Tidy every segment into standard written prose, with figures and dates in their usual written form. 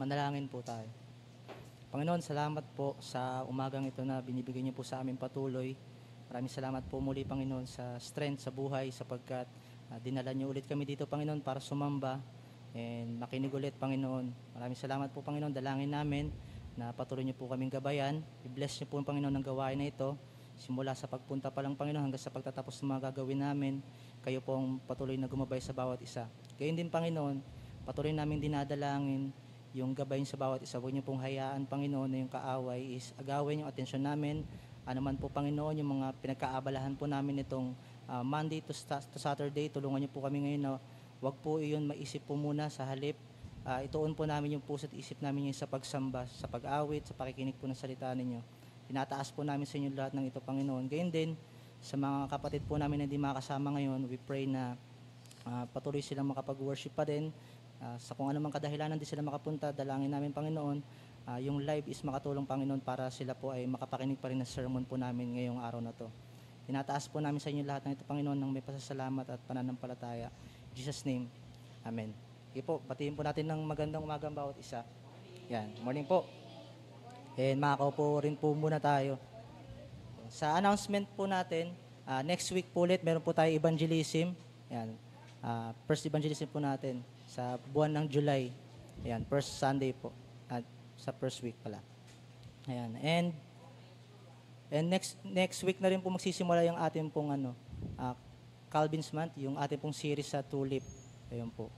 Manalangin po tayo. Panginoon, salamat po sa umagang ito na binibigay niyo po sa amin patuloy. Maraming salamat po muli, Panginoon, sa strength sa buhay sapagkat dinala niyo ulit kami dito, Panginoon, para sumamba and makinig ulit, Panginoon. Maraming salamat po, Panginoon. Dalangin namin na patuloy niyo po kaming gabayan. I-bless niyo po, Panginoon, ng gawain na ito. Simula sa pagpunta pa lang, Panginoon, hanggang sa pagtatapos ng mga gagawin namin. Kayo po ang patuloy na gumabay sa bawat isa. Gayon din, Panginoon, patuloy namin dinadalangin yung gabayin sa bawat isa. Huwag niyo pong hayaan, Panginoon, na yung kaaway is agawin yung atensyon namin. Ano man po, Panginoon, yung mga pinagkaabalahan po namin itong Monday to Saturday, tulungan niyo po kami ngayon na wag po iyon maisip po muna sa halip. Ituon po namin yung puso at isip namin yung sa pagsamba, sa pag-awit, sa pakikinig po ng salita ninyo. Tinataas po namin sa inyo lahat ng ito, Panginoon. Gayon din, sa mga kapatid po namin na hindi makasama ngayon, we pray na patuloy silang makapag-worship pa din. Sa kung anumang kadahilanan di sila makapunta, dalangin namin, Panginoon, yung live is makatulong, Panginoon, para sila po ay makapakinig pa rin ng sermon po namin ngayong araw na to. Tinataas po namin sa inyo lahat ng ito, Panginoon, ng may pasasalamat at pananampalataya. In Jesus' name, Amen. Okay po, batiin po natin ng magandang umagang bawat isa. Yan, morning po. And makakaupo rin po muna tayo. Sa announcement po natin, next week po ulit, meron po tayo evangelism. Yan, first evangelism po natin sa buwan ng July. Ayan, first Sunday po. At sa first week pala. Ayan. And next week na rin po magsisimula yung ating pong Calvin's Month, yung ating pong series sa Tulip. Ayun po.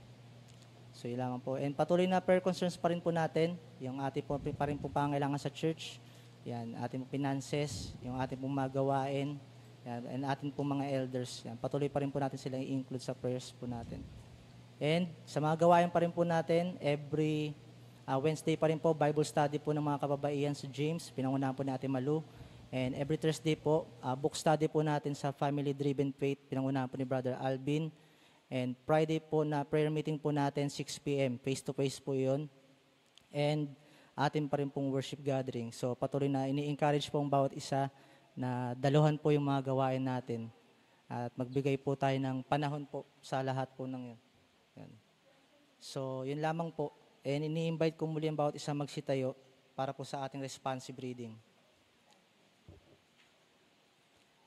So, yun lamang po. And patuloy na prayer concerns pa rin po natin. Yung ating po pa rin po pangailangan sa church. Yan, ating pong finances, yung ating pong magawain, yan, and ating pong mga elders. Yan, patuloy pa rin po natin sila i-include sa prayers po natin. And sa mga gawain pa rin po natin, every Wednesday pa rin po, Bible study po ng mga kababaihan sa James, pinangunahan po natin Malu. And every Thursday po, book study po natin sa Family Driven Faith, pinangunahan po ni Brother Alvin. And Friday po na prayer meeting po natin, 6 p.m., face-to-face po yun. And atin pa rin pong worship gathering. So patuloy na ini-encourage po ang bawat isa na daluhan po yung mga gawain natin. At magbigay po tayo ng panahon po sa lahat po ng yun. Yan. So, yun lamang po. And ini-invite ko muli ang bawat isa magsitayo para po sa ating responsive reading.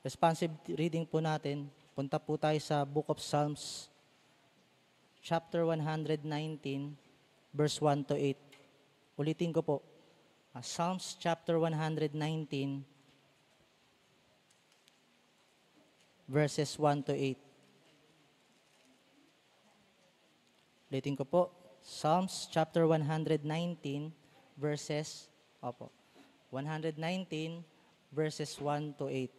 Responsive reading po natin, punta po tayo sa Book of Psalms, chapter 119, verse 1 to 8. Ulitin ko po. Psalms chapter 119, verses 1 to 8. Ulitin ko po, Psalms chapter 119 verses 119 verses 1 to 8.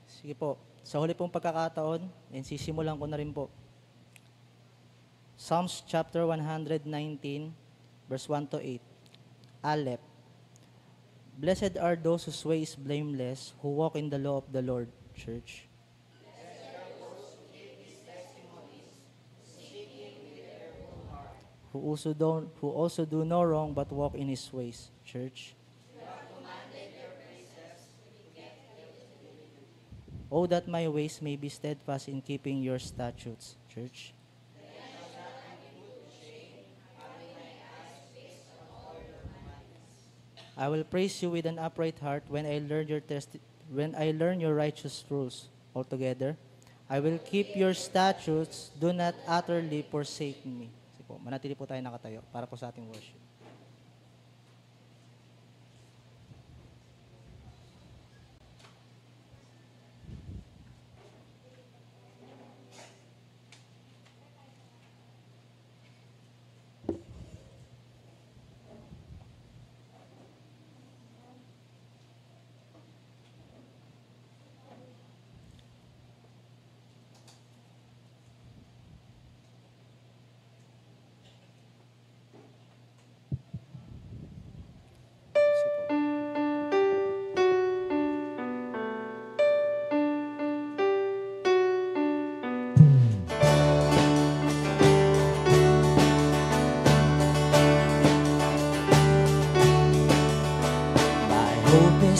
Sige po. Sa huli pong pagkakataon, and sisimulan ko na rin po. Psalms chapter 119, verse 1 to 8. Aleph. Blessed are those whose way is blameless, who walk in the law of the Lord. Church. Who also do no wrong but walk in his ways. Church. Oh, that my ways may be steadfast in keeping your statutes. Church. I will praise you with an upright heart when I learn your righteous rules altogether. I will keep your statutes. Do not utterly forsake me. Sige po, manatili po tayo nakatayo para po sa ating worship.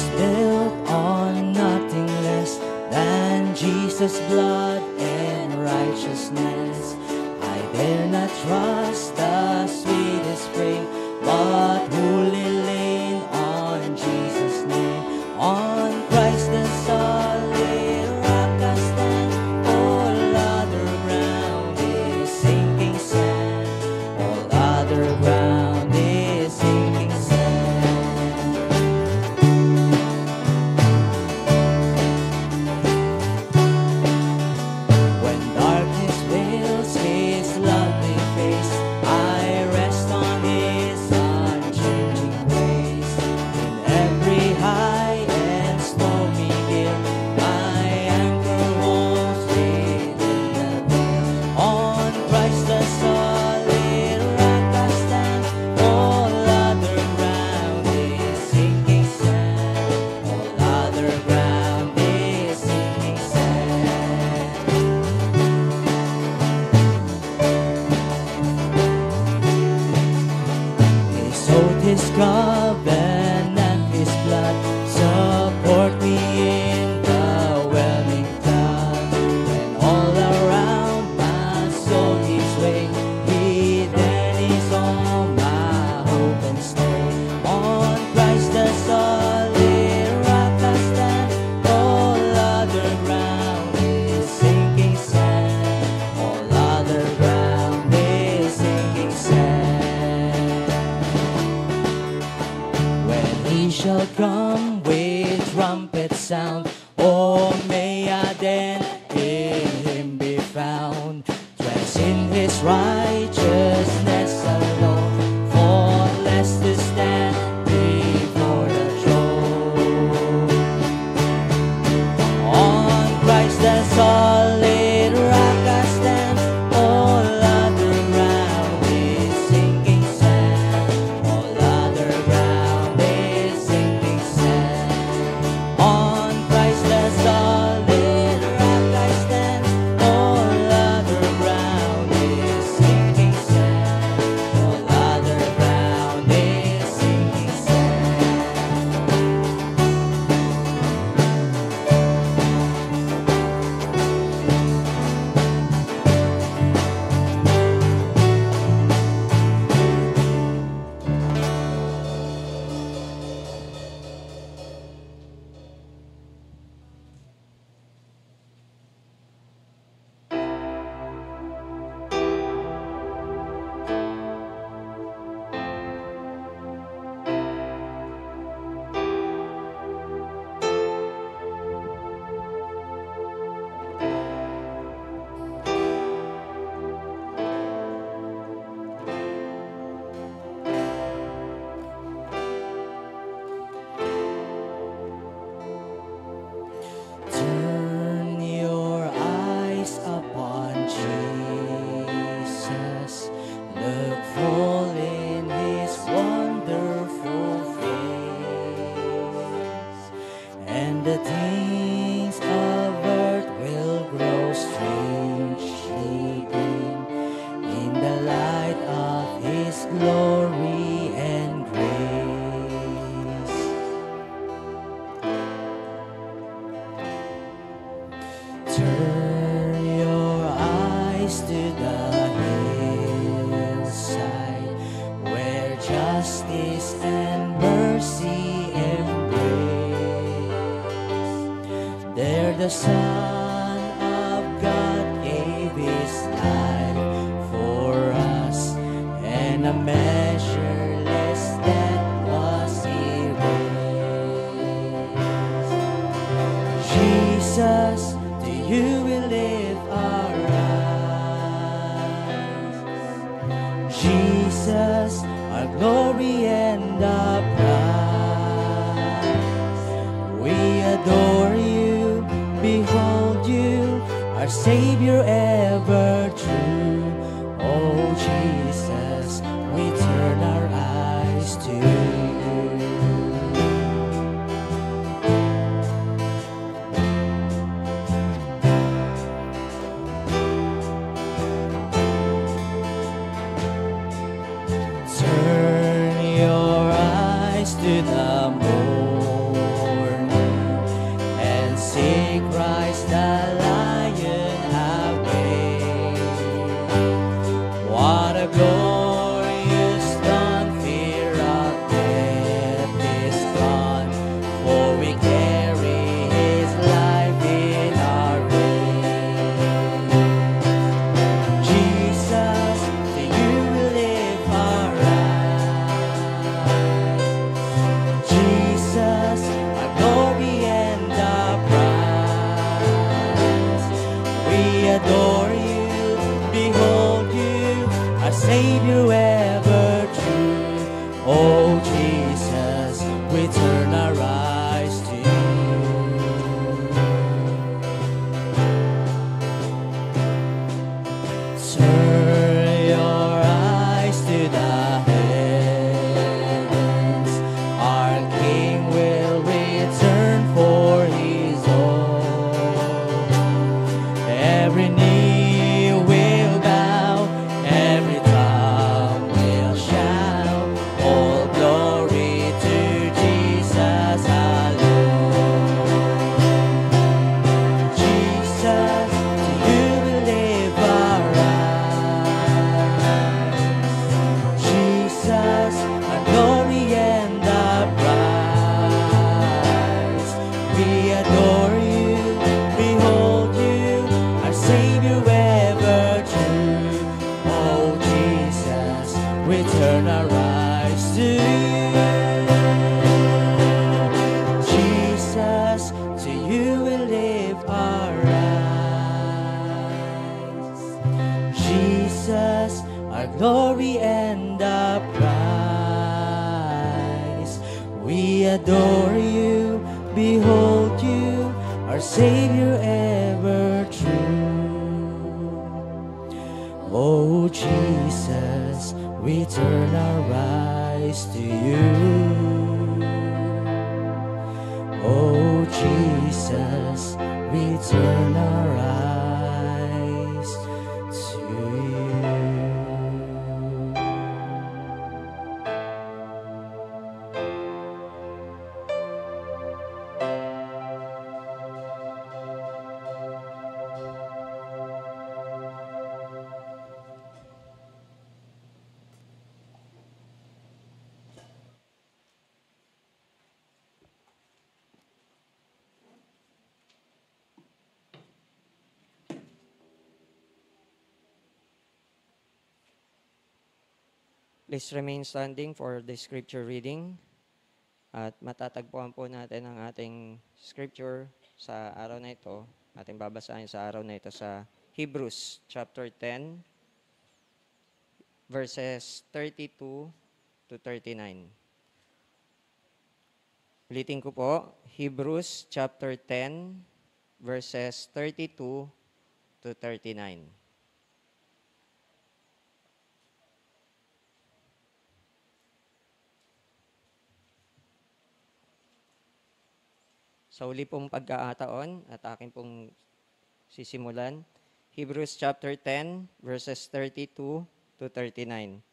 is built on nothing less than Jesus' blood and righteousness. I dare not trust the sweetest spring, but wholly lean on Jesus' name. On Christ the solid rock I stand. All other ground is sinking sand. All other ground is sinking sand. When darkness veils His lovely face, I rest on His unchanging ways. In every high and stormy gale, my anchor holds within the veil. On Christ the solid rock I stand. All other ground is sinking sand. All other ground is sinking sand. His oath, His covenant, His blood support me in the whelming flood. When all around my soul gives way, He then is all my hope and stay. On Christ the solid rock I stand. All other ground is sinking sand. All other ground is sinking sand. When He shall come with trumpet sound, oh, may I then in Him be found, dressed in His righteousness alone, faultless to stand before the throne. On Christ the solid rock I stand. All other ground is sinking sand. All other ground is sinking sand. On Christ the solid rock I stand. All other ground is sinking sand. All other ground is sinking sand. Turn your eyes upon Jesus. Look full in His wonderful face, and the things of earth will grow strangely dim in the light of His glory and grace. Turn your eyes to the hillside, where justice and mercy embrace. There the Son of God gave His life for us, and a measureless debt was erased. Jesus, to You we lift our eyes. Jesus, our glory and our prize. We adore You, behold You, our Savior ever true. Oh Jesus, we turn our eyes to You. Turn your eyes to the moon. Oh Jesus, we turn our eyes to you. Turn your eyes to the heavens. Our King will return for his own. Every knee will bow, every tongue will shout, all glory to Jesus alone. Jesus, to you we live our lives. Jesus, our glory and our prize. We adore you, behold you, our Savior ever true. Oh Jesus, we turn our eyes to you. Jesus, to you we lift our eyes. Jesus, our glory and our prize. We adore you, behold you, our Savior ever true. Oh Jesus, we turn our eyes to you. Oh Jesus, we turn our eyes to you. Please remain standing for the scripture reading. At matatagpuan po natin ang ating scripture sa araw na ito. Ating babasahin sa araw na ito sa Hebrews chapter 10, verses 32 to 39. Ulitin ko po, Hebrews chapter 10, verses 32 to 39. Sa uli pong pagkakataon at akin pong sisimulan, Hebrews chapter 10, verses 32 to 39.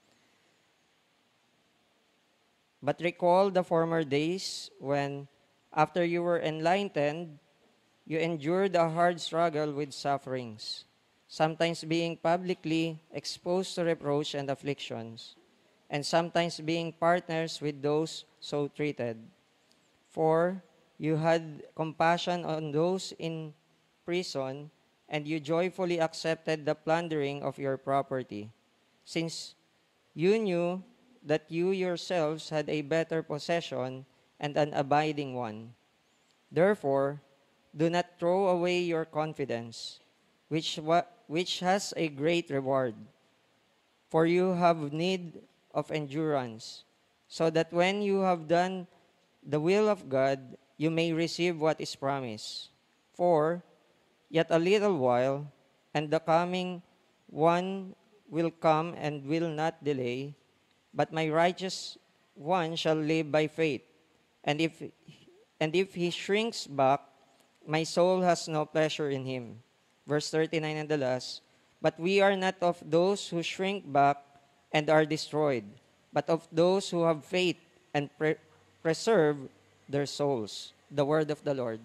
But recall the former days when, after you were enlightened, you endured a hard struggle with sufferings, sometimes being publicly exposed to reproach and afflictions, and sometimes being partners with those so treated. For you had compassion on those in prison, and you joyfully accepted the plundering of your property, since you knew that you yourselves had a better possession and an abiding one. Therefore, do not throw away your confidence, which has a great reward. For you have need of endurance, so that when you have done the will of God, you may receive what is promised. For yet a little while, and the coming one will come and will not delay, but my righteous one shall live by faith. And if he shrinks back, my soul has no pleasure in him. Verse 39 and the last, but we are not of those who shrink back and are destroyed, but of those who have faith and preserve their souls. The word of the Lord.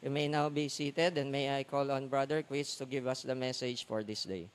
You may now be seated, and may I call on Brother Quiz to give us the message for this day.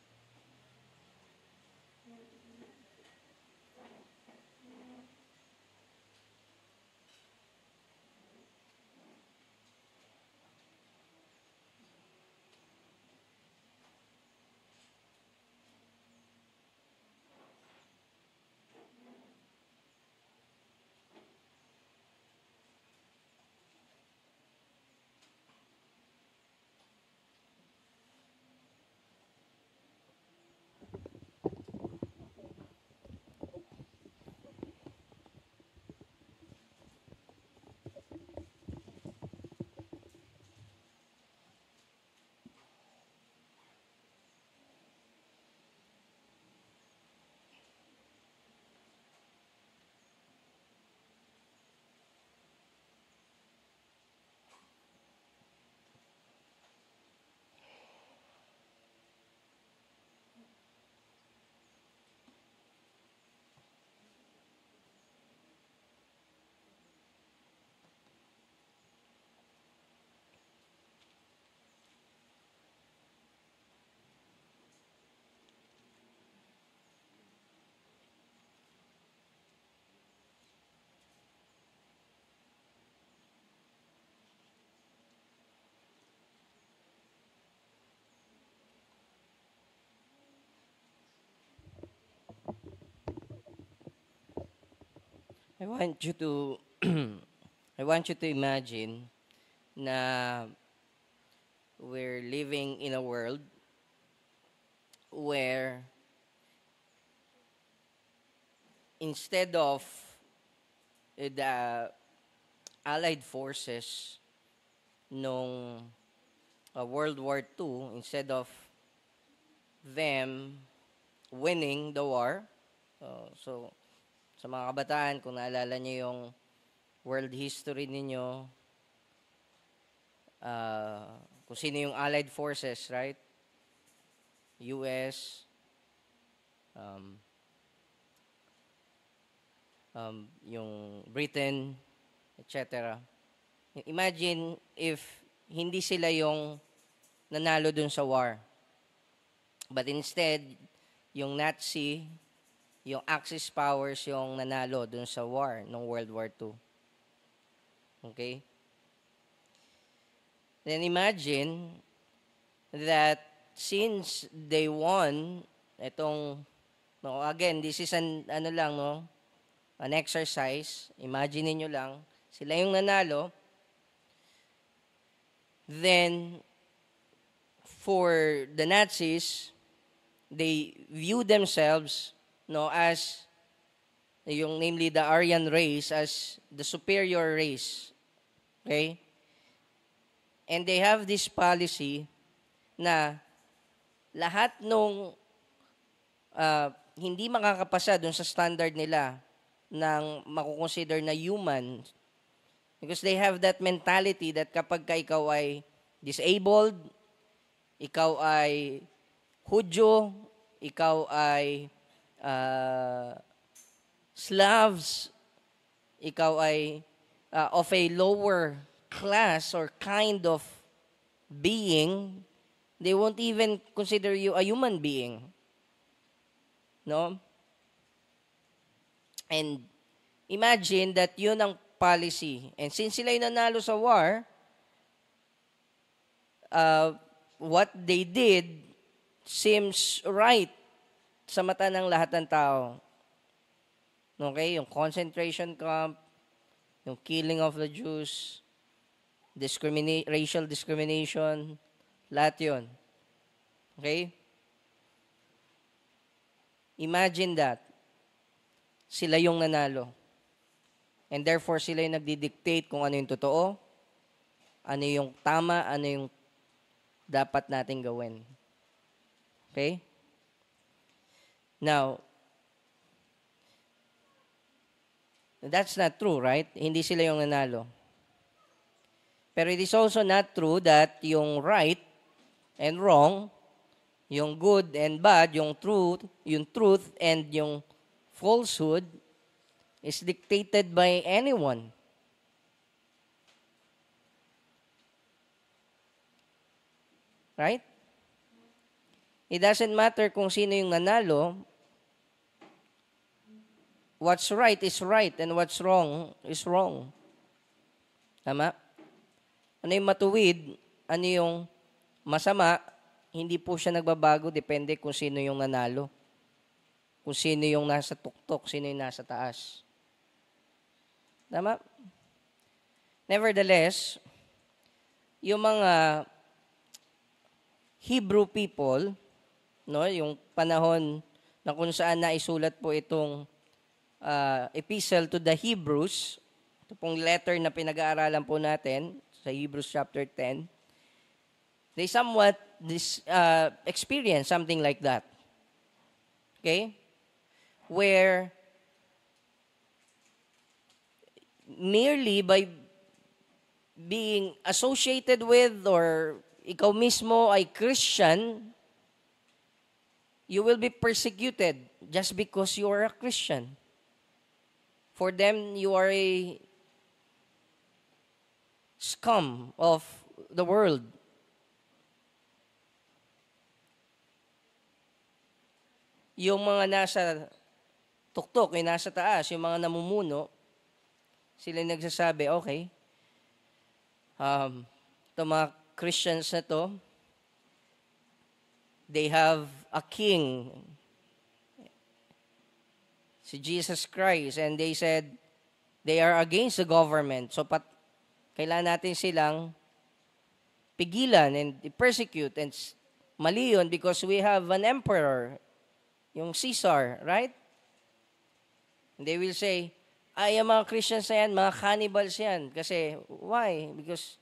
I want you to I want you to imagine na we're living in a world where instead of the Allied forces nung World War II, instead of them winning the war, so sa mga kabataan, kung naalala niyo yung world history ninyo, kung sino yung Allied forces, right? US, yung Britain, etc. Imagine if hindi sila yung nanalo dun sa war. But instead, yung Nazi, yung Axis powers yung nanalo dun sa war, ng World War II. Okay? Then imagine that since they won, again, this is an exercise. Imagine niyo lang, sila yung nanalo. Then, for the Nazis, they view themselves as namely the Aryan race as the superior race. Okay? And they have this policy na lahat nung hindi makakapasa dun sa standard nila ng makukonsider na human, because they have that mentality that kapag ikaw ay disabled, ikaw ay Hudyo, ikaw ay Slavs, ikaw ay of a lower class or kind of being, they won't even consider you a human being. No? And imagine that yun ang policy. And since sila yung nanalo sa war, what they did seems right sa mata ng lahat ng tao. Okay? Yung concentration camp, yung killing of the Jews, racial discrimination, lahat yun. Okay? Imagine that. Sila yung nanalo. And therefore, sila yung nagdi-dictate kung ano yung totoo, ano yung tama, ano yung dapat nating gawin. Okay? Now, that's not true, right? Hindi sila yung nanalo. Pero it is also not true that yung right and wrong, yung good and bad, yung truth and yung falsehood is dictated by anyone. Right? It doesn't matter kung sino yung nanalo. What's right is right and what's wrong is wrong. Tama? Ano yung matuwid, ano yung masama, hindi po siya nagbabago, depende kung sino yung nanalo. Kung sino yung nasa tuktok, sino yung nasa taas. Tama? Nevertheless, yung mga Hebrew people, yung panahon na kung saan naisulat po itong epistle to the Hebrews, ito pong letter na pinag-aaralan po natin sa Hebrews chapter 10, they somewhat experience something like that. Okay? Where merely by being associated with or ikaw mismo ay Christian, you will be persecuted just because you are a Christian. For them, you are a scum of the world. Yung mga nasa tuktok, yung nasa taas, yung mga namumuno, sila nagsasabi, okay, itong mga Christians na to, they have a king, si Jesus Christ, and they said, They are against the government. So kailangan natin silang pigilan and persecute. And mali yun because we have an emperor, yung Caesar, right? And they will say, ay, yung mga Christians na yan, mga cannibals yan. Kasi, why? Because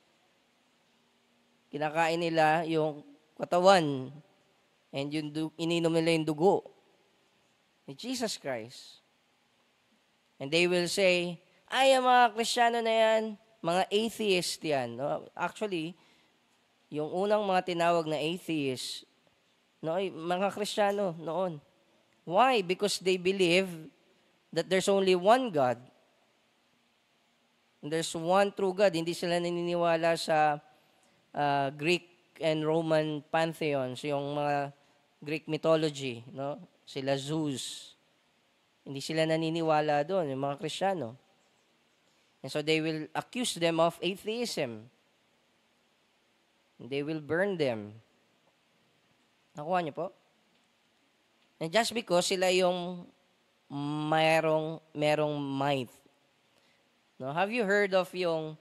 kinakain nila yung katawan and ininom nila yung dugo ni Jesus Christ. And they will say, ay, ang mga Kristiyano na yan, mga atheist yan. No? Actually, yung unang mga tinawag na atheist, no, ay, mga Kristiyano noon. Why? Because they believe that there's only one God. And there's one true God. Hindi sila naniniwala sa Greek and Roman pantheons, yung mga Greek mythology, no? Sila Zeus. Hindi sila naniniwala doon, yung mga Kristiyano. And so they will accuse them of atheism. And they will burn them. Nakuha niyo po? And just because sila yung merong might. No, have you heard of yung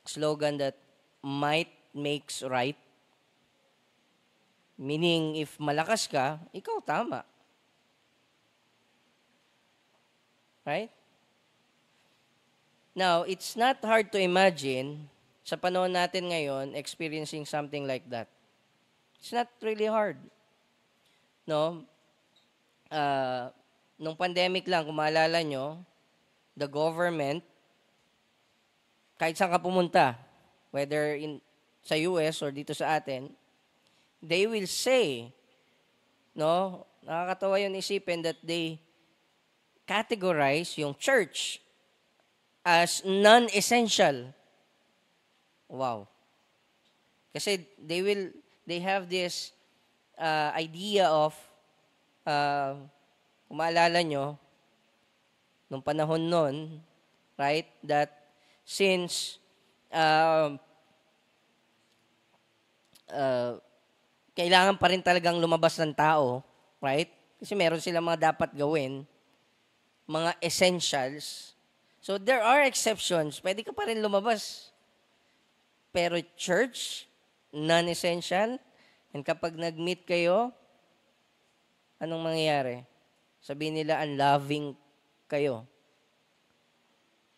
slogan that might makes right? Meaning, if malakas ka, ikaw tama. Right? Now, it's not hard to imagine sa panahon natin ngayon experiencing something like that. It's not really hard. No? Nung pandemic lang, kung maalala nyo, the government, kahit saan ka pumunta, whether sa US or dito sa atin, they will say, no, nakakatawa yun isipin that they categorize yung church as non-essential. Wow. Kasi they have this idea of, kung maalala nyo, nung panahon nun, right, that since kailangan pa rin talagang lumabas ng tao, right? Kasi meron silang mga dapat gawin, mga essentials. So there are exceptions. Pwede ka pa rin lumabas. Pero church, non-essential. And kapag nag-meet kayo, anong mangyayari? Sabihin nila, unloving kayo.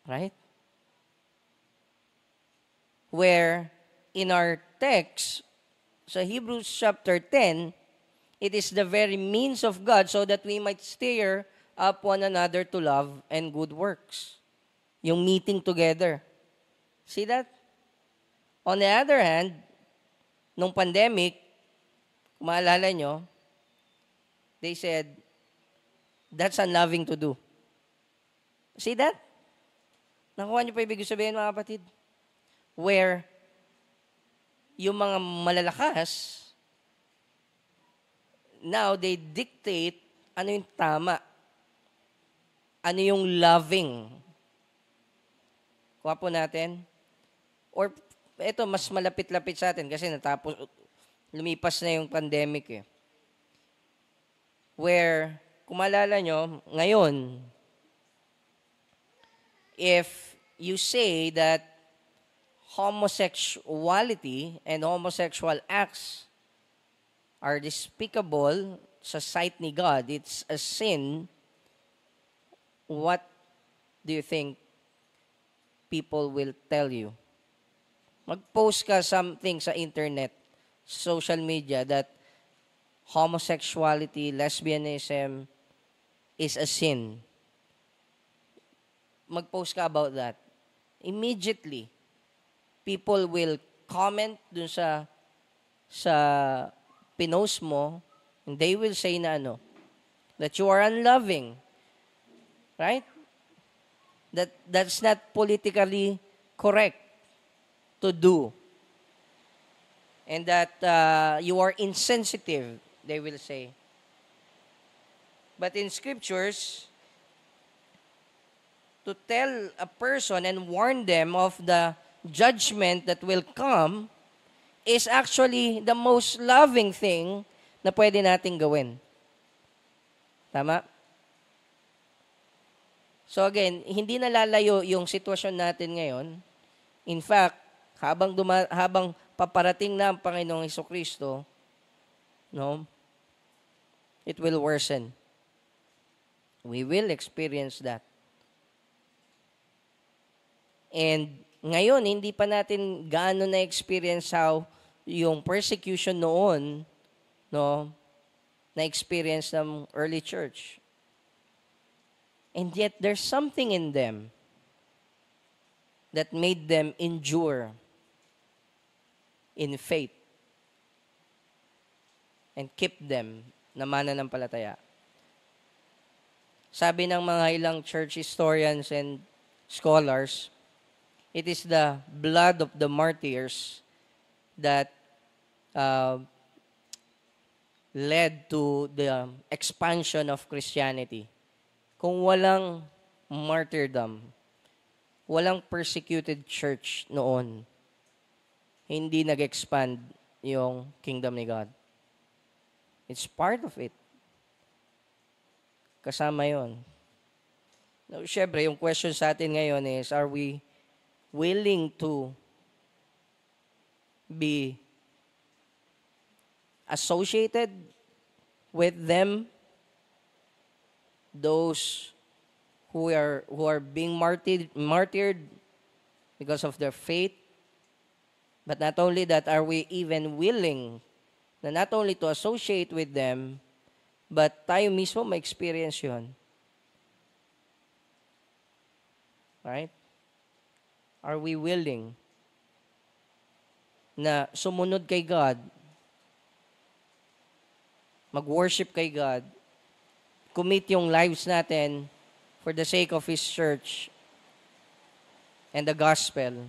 Right? Where in our text, sa Hebrews chapter 10, it is the very means of God so that we might stir up one another to love and good works. Yung meeting together. See that? On the other hand, nung pandemic, kung maalala nyo, they said, that's unloving to do. See that? Nakuha nyo pa ibig sabihin, mga kapatid? Where yung mga malalakas, now they dictate ano yung tama. Ano yung loving. Kuha po natin. Or, eto, mas malapit-lapit sa atin kasi lumipas na yung pandemic eh. Where, kung maalala nyo, ngayon, if you say that homosexuality and homosexual acts are despicable sa sight ni God, it's a sin, what do you think people will tell you? Mag-post ka something sa internet, social media, that homosexuality, lesbianism is a sin. Mag-post ka about that. Immediately, people will comment dun sa pinost mo, and they will say na ano, that you are unloving. Right? That's not politically correct to do. And that you are insensitive, they will say. But in scriptures, to tell a person and warn them of the judgment that will come is actually the most loving thing na pwede nating gawin. Tama? So again, hindi nalalayo yung sitwasyon natin ngayon. In fact, habang paparating na ang Panginoong Hesukristo, no, it will worsen. We will experience that. And ngayon, hindi pa natin gaano na-experience how yung persecution noon, no, na-experience ng early church. And yet, there's something in them that made them endure in faith and keep them na mananampalataya. Sabi ng mga ilang church historians and scholars, it is the blood of the martyrs that led to the expansion of Christianity. Kung walang martyrdom, walang persecuted church noon, hindi nag-expand yung kingdom ni God. It's part of it. Kasama yon. Now, syempre, yung question sa atin ngayon is, are we willing to be associated with them, those who are being martyred because of their faith? But not only that, are we even willing na not only to associate with them, but tayo mismo ma-experience yun? Right? Are we willing na sumunod kay God, mag-worship kay God, commit yung lives natin for the sake of His church and the gospel,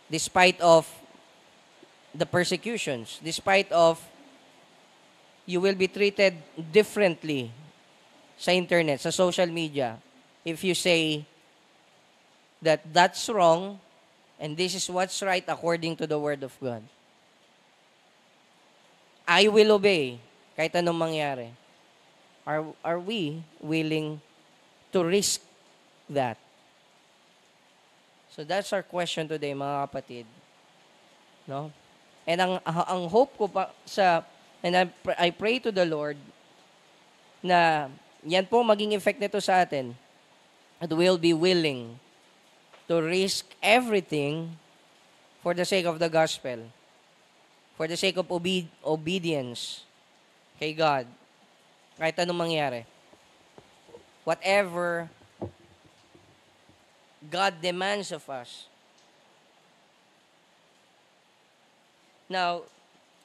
despite of the persecutions, despite of you will be treated differently sa internet, sa social media, if you say that that's wrong and this is what's right according to the Word of God. I will obey kahit anong mangyari. Are we willing to risk that? So that's our question today, mga kapatid. No? And ang hope ko pa and I pray to the Lord na yan po maging effect nito sa atin. That we'll be willing to risk everything for the sake of the gospel, for the sake of obedience kay God, kahit anong mangyari. Whatever God demands of us. Now,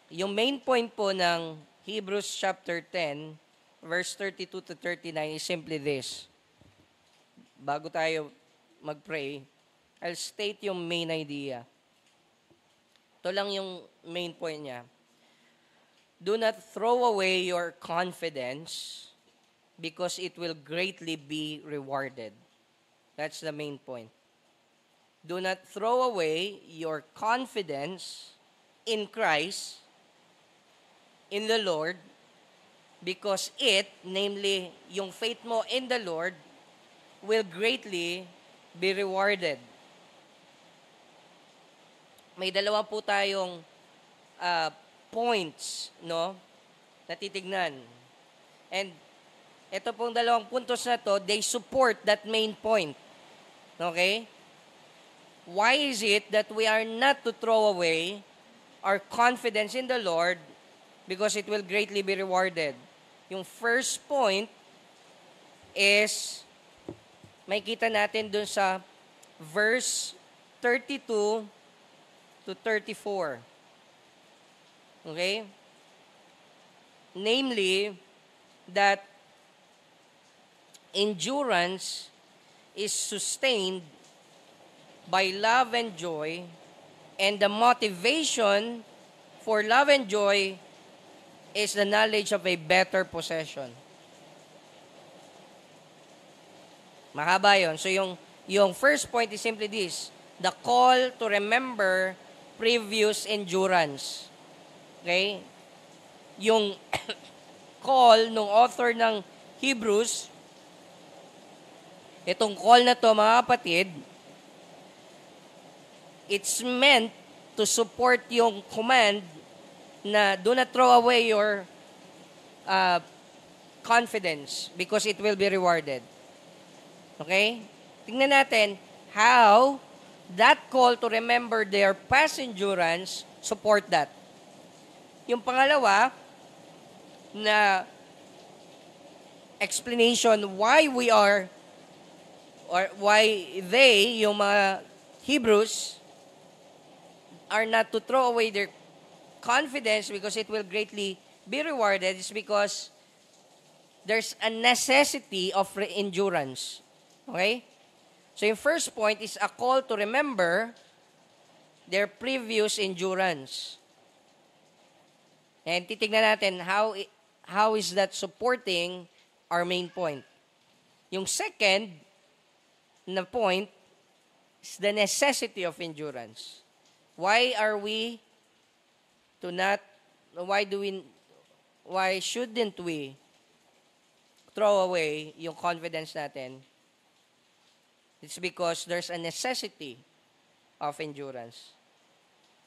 yung main point po ng Hebrews chapter 10, verse 32 to 39 is simply this. Bago tayo mag-pray, I'll state yung main idea. Ito lang yung main point niya. Do not throw away your confidence because it will greatly be rewarded. That's the main point. Do not throw away your confidence in Christ, in the Lord, because it, namely, yung faith mo in the Lord, will greatly be rewarded. May dalawa po tayong points, no, na titignan. And ito pong dalawang puntos na to, they support that main point. Okay? Why is it that we are not to throw away our confidence in the Lord because it will greatly be rewarded? Yung first point is, may kita natin dun sa verse 32 to 34. Okay? Namely, that endurance is sustained by love and joy, and the motivation for love and joy is the knowledge of a better possession. Mahaba yun. So yung first point is simply this, the call to remember previous endurance. Okay? Yung call ng author ng Hebrews Itong call na to, mga kapatid, it's meant to support yung command na do not throw away your confidence because it will be rewarded. Okay? Tingnan natin how that call to remember their past endurance support that. Yung pangalawa na explanation why we are or why they, yung mga Hebrews, are not to throw away their confidence because it will greatly be rewarded is because there's a necessity of endurance. Okay? So yung first point is a call to remember their previous endurance. And titignan natin how is that supporting our main point. Yung second na point is the necessity of endurance. Why shouldn't we throw away yung confidence natin? It's because there's a necessity of endurance.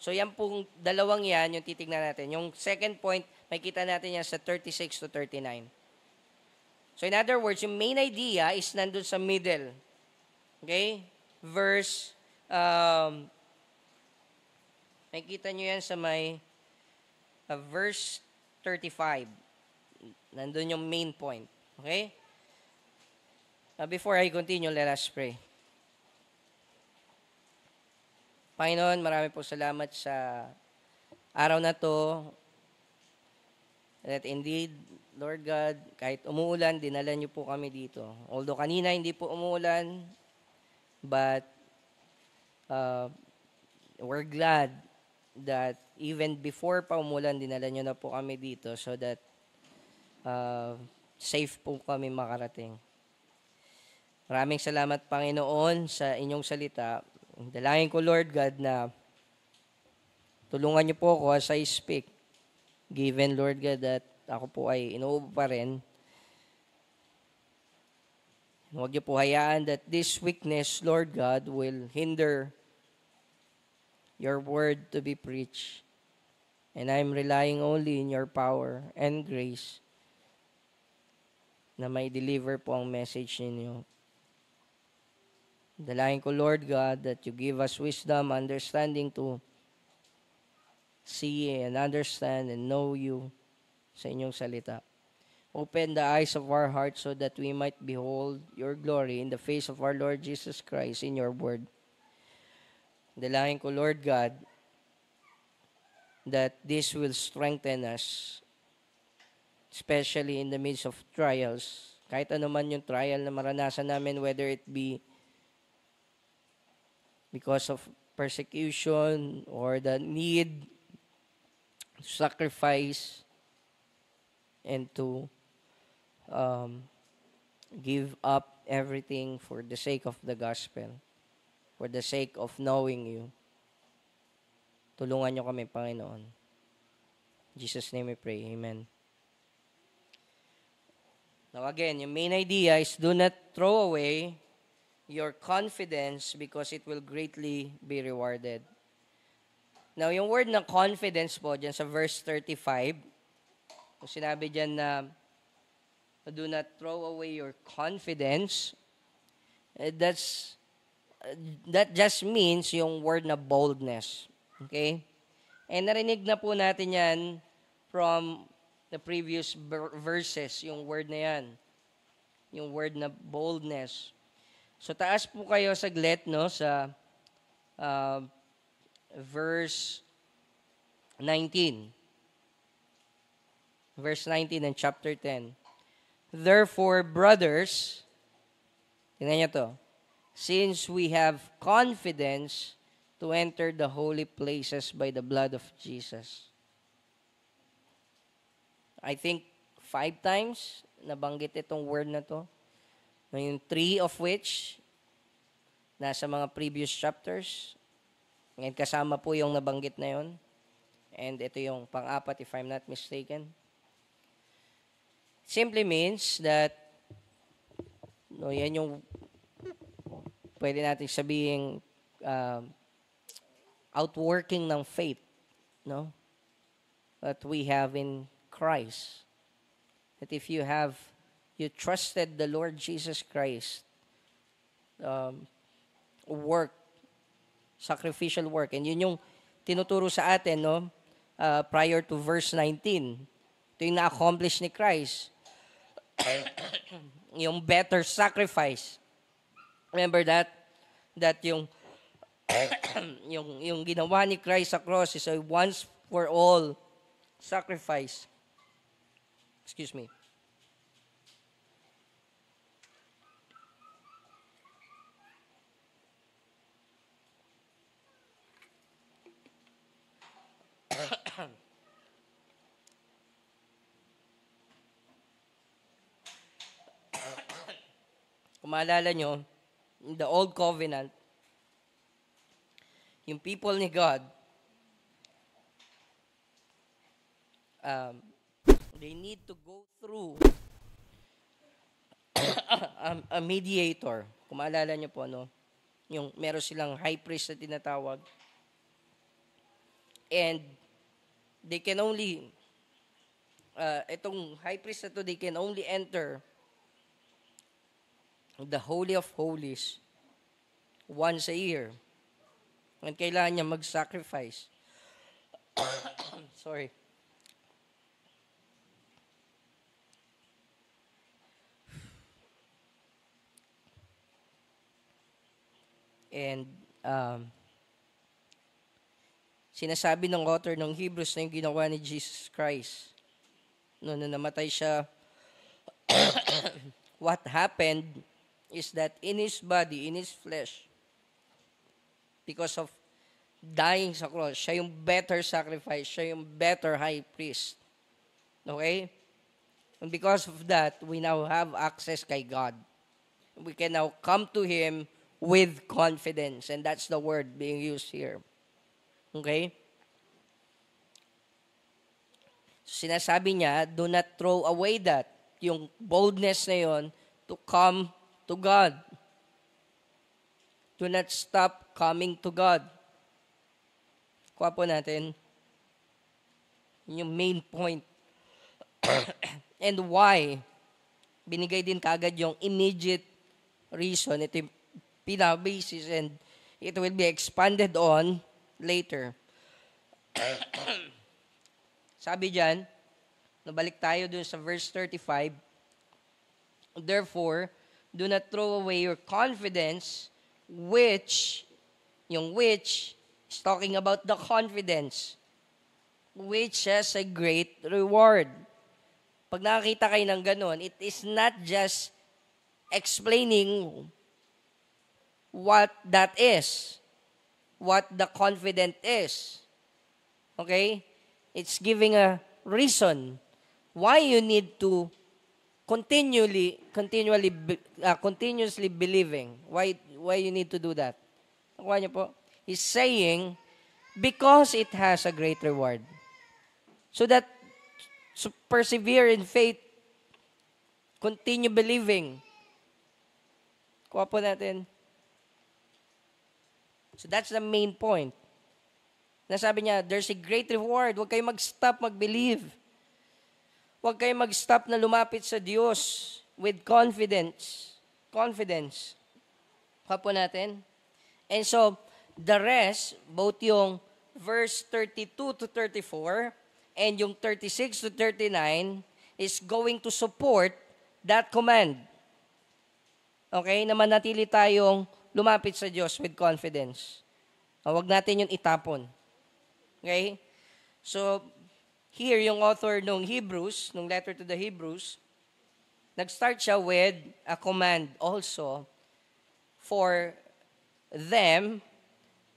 So yan pong dalawang yan yung titignan natin. Yung second point, makita natin yan sa 36 to 39. So in other words, yung main idea is nandun sa middle. Okay? Verse, makita nyo yan sa may verse 35. Nandun yung main point. Okay? Before I continue, let us pray. Panginoon, marami po salamat sa araw na to. That indeed, Lord God, kahit umuulan, dinala niyo po kami dito. Although kanina hindi po umuulan, but we're glad that even before pa umulan, dinala niyo na po kami dito so that safe po kami makarating. Maraming salamat, Panginoon, sa inyong salita. Dalangin ko, Lord God, na tulungan niyo po ako as I speak. Given, Lord God, that ako po ay inuubo pa rin. Huwag niyo po hayaan that this weakness, Lord God, will hinder your word to be preached. And I'm relying only in your power and grace na may deliver po ang message ninyo. Dalangin ko, Lord God, that you give us wisdom, understanding to see and understand and know you sa inyong salita. Open the eyes of our hearts so that we might behold your glory in the face of our Lord Jesus Christ in your word. Dalangin ko, Lord God, that this will strengthen us, especially in the midst of trials. Kahit anuman yung trial na maranasan namin, whether it be because of persecution or the need to sacrifice and to give up everything for the sake of the gospel, for the sake of knowing you. Tulungan niyo kami, Panginoon. In Jesus' name we pray. Amen. Now again, yung main idea is do not throw away your confidence because it will greatly be rewarded. Now, yung word na confidence po, dyan sa verse 35, kung sinabi dyan na do not throw away your confidence, that just means yung word na boldness. Okay? And narinig na po natin yan from the previous verses, yung word na yan. Yung word na boldness. So, taas po kayo saglit, no, sa verse 19. Verse 19 and chapter 10. Therefore, brothers, tingnan niyo to, since we have confidence to enter the holy places by the blood of Jesus. I think 5 times nabanggit itong word na to. Yung 3 of which nasa mga previous chapters. Ngayon kasama po yung nabanggit na yon. And ito yung pang-apat if I'm not mistaken. Simply means that yan yung pwede natin sabihin, outworking ng faith, no? That we have in Christ. That if you trusted the Lord Jesus Christ, work, sacrificial work, and yun yung tinuturo sa atin, no? Prior to verse 19. Ito yung na-accomplish ni Christ. Yung better sacrifice. Remember that? That yung yung ginawa ni Christ sa cross is a once for all sacrifice. Excuse me. Kung maalala nyo, in the Old Covenant, yung people ni God, they need to go through a mediator. Kung maalala nyo po, no? Yung meron silang high priest na tinatawag. And they can only, itong high priest na to, they can only enter the Holy of Holies once a year. And kailangan niya mag-sacrifice. Sorry. And sinasabi ng author ng Hebrews na yung ginawa ni Jesus Christ. Noon na namatay siya, what happened is that in His body, in His flesh, because of dying sa cross, siya yung better sacrifice, siya yung better high priest. Okay? And because of that, we now have access kay God. We can now come to Him with confidence. And that's the word being used here. Okay? So, sinasabi niya, do not throw away that. Yung boldness na yon to come to God. Do not stop coming to God. Kuha po natin yung main point. And why? Binigay din kagad yung immediate reason. Ito yung pinabasis and it will be expanded on later. Sabi dyan, nabalik tayo dun sa verse 35, therefore, do not throw away your confidence, which is talking about the confidence, which has a great reward. Pag nakakita kayo ng ganun, it is not just explaining what that is, what the confident is. Okay? It's giving a reason why you need to continuously believing. Why you need to do that? Nakuha niyo po? He's saying, because it has a great reward. So that, persevere in faith, continue believing. Kuha po natin. So that's the main point. Nasabi niya, there's a great reward. Huwag kayong mag-stop mag-believe. Huwag kayong mag-stop na lumapit sa Diyos with confidence. Confidence. Kuha po natin. And so, the rest, both yung verse 32 to 34 and yung 36 to 39 is going to support that command. Okay? Na manatili tayong lumapit sa Diyos with confidence. Huwag natin yung itapon. Okay? So, here yung author nung Hebrews, nung letter to the Hebrews, nag-start siya with a command also for them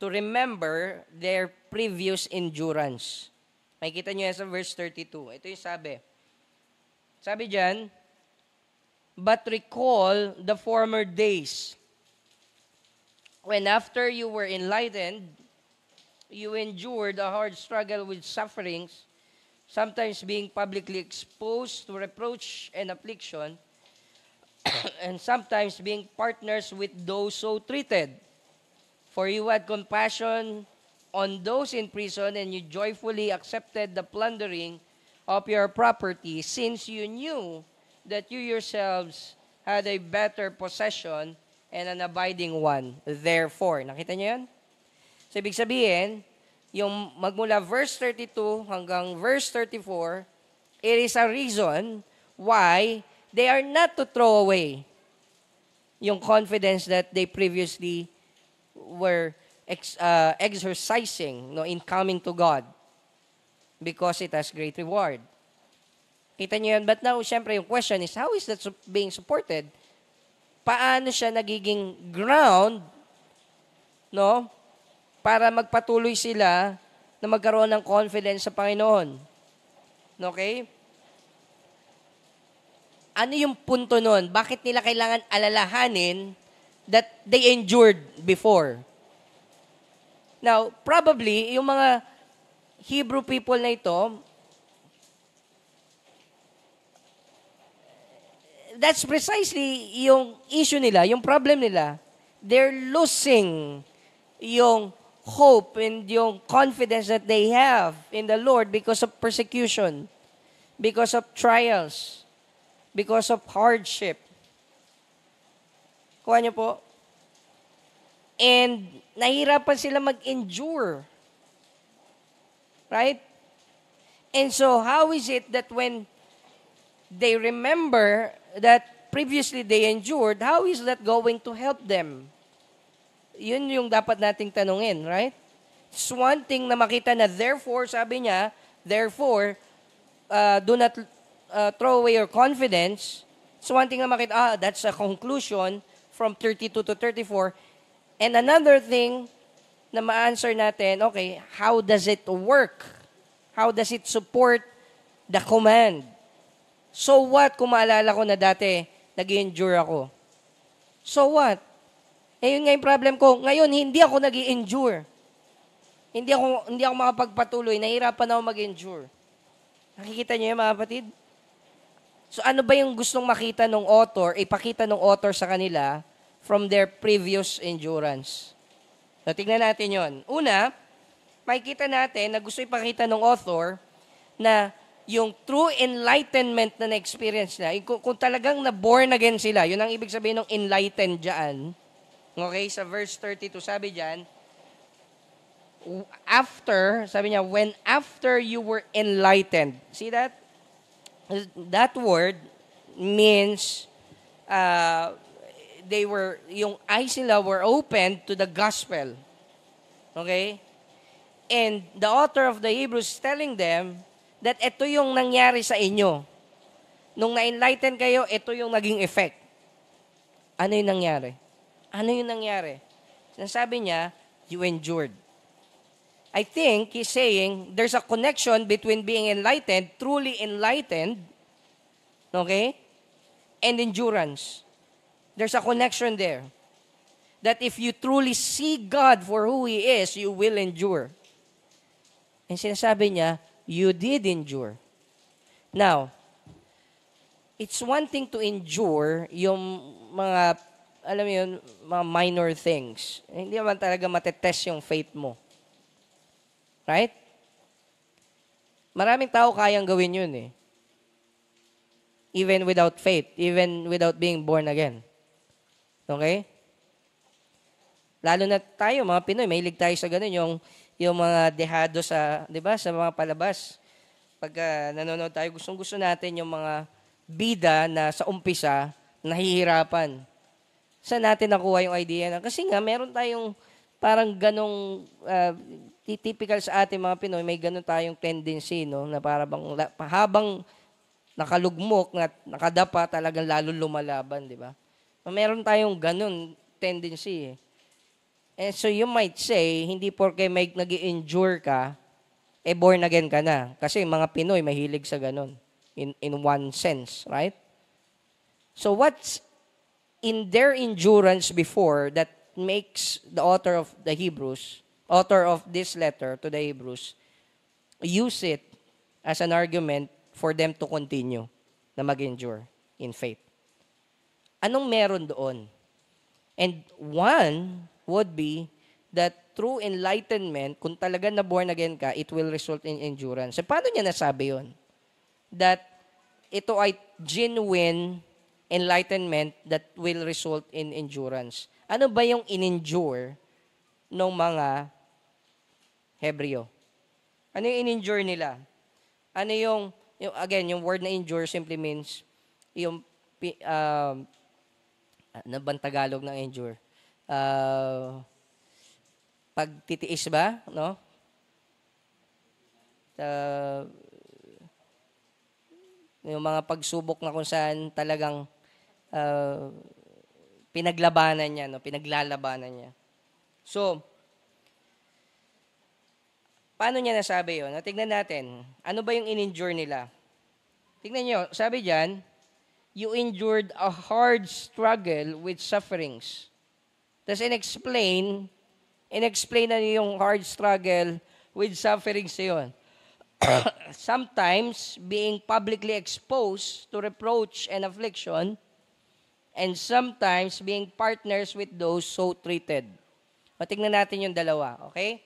to remember their previous endurance. Makikita nyo yan sa verse 32. Ito yung sabi. Sabi dyan, but recall the former days when after you were enlightened, you endured a hard struggle with sufferings, sometimes being publicly exposed to reproach and affliction, and sometimes being partners with those so treated. For you had compassion on those in prison, and you joyfully accepted the plundering of your property, since you knew that you yourselves had a better possession and an abiding one. Therefore, nakita niyo yan? So, ibig sabihin, yung magmula verse 32 hanggang verse 34, it is a reason why they are not to throw away yung confidence that they previously were exercising, in coming to God, because it has great reward. Kita niyo yan? But now, syempre, yung question is, how is that being supported? Paano siya nagiging ground, para magpatuloy sila na magkaroon ng confidence sa Panginoon? Okay? Ano yung punto nun? Bakit nila kailangan alalahanin that they endured before? Now, probably, yung mga Hebrew people na ito, that's precisely yung issue nila, yung problem nila. They're losing yung hope and yung confidence that they have in the Lord because of persecution, because of trials, because of hardship. Kuha niyo po. And nahihirapan sila mag-endure. Right? And so, how is it that when they remember that previously they endured, how is that going to help them? Yun yung dapat nating tanungin, right? It's one thing na makita na therefore, sabi niya, therefore, do not throw away your confidence. It's one thing na makita, that's a conclusion from 32 to 34. And another thing na ma-answer natin, okay, how does it work? How does it support the command? So what kung maalala ko na dati, nag-endure ako? So what? Eh, yun nga yung problem ko. Ngayon, hindi ako nag-endure. Hindi ako makapagpatuloy. Nahirapan ako mag-endure. Nakikita niyo yan, mga kapatid? So ano ba yung gustong makita ng author, ipakita ng author sa kanila from their previous endurance? So, tignan natin yon. Una, makikita natin na gusto ipakita ng author na yung true enlightenment na na-experience na, kung talagang na-born again sila, yun ang ibig sabihin ng enlightened dyan. Okay, sa verse 32, sabi dyan, sabi niya, when after you were enlightened. See that? That word means, yung eyes nila were opened to the gospel. Okay? And the author of the Hebrews is telling them that ito yung nangyari sa inyo. Nung na-enlighten kayo, ito yung naging effect. Ano yung nangyari? Ano yung nangyari? Sinasabi niya, you endured. I think he's saying there's a connection between being enlightened, truly enlightened, okay, and endurance. There's a connection there. That if you truly see God for who He is, you will endure. And sinasabi niya, you did endure. Now, it's one thing to endure yung mga, alam mo yun, mga minor things. Hindi naman talaga matetest yung faith mo. Right? Maraming tao kayang gawin yun eh. Even without faith, even without being born again. Okay? Lalo na tayo, mga Pinoy, mahilig tayo sa ganun, yung mga dehado sa, di ba, sa mga palabas. Pagka nanonood tayo, gustong-gusto natin yung mga bida na sa umpisa, nahihirapan. Saan natin nakuha yung idea na? Kasi nga, meron tayong parang ganong, typical sa ating mga Pinoy, may ganun tayong tendency, no, na para bang, habang nakalugmok, nakadapa, talagang lalo lumalaban, di ba? Meron tayong ganun tendency eh. And so you might say, hindi porke may nag-endure ka, born again ka na. Kasi mga Pinoy mahilig sa ganun. In one sense, right? So what's in their endurance before that makes the author of this letter to the Hebrews, use it as an argument for them to continue na mag-endure in faith. Anong meron doon? And one would be that through enlightenment, kung talaga na born again ka, it will result in endurance. So, paano niya nasabi yon? That ito ay genuine enlightenment that will result in endurance. Ano ba yung in-endure ng mga Hebreo? Ano yung in-endure nila? Ano again, yung word na endure simply means yung, ano bang Tagalog ng endure? Pagtitiis ba? No? Yung mga pagsubok na kung saan talagang pinaglabanan niya, no? Pinaglalabanan niya. So, paano niya nasabi yun? Tignan natin. Ano ba yung in-endure nila? Tignan niyo, sabi diyan, you endured a hard struggle with sufferings. Tapos in-explain na niyo yung hard struggle with sufferings yun. Sometimes being publicly exposed to reproach and affliction, and sometimes being partners with those so treated. O, tingnan natin yung dalawa, okay?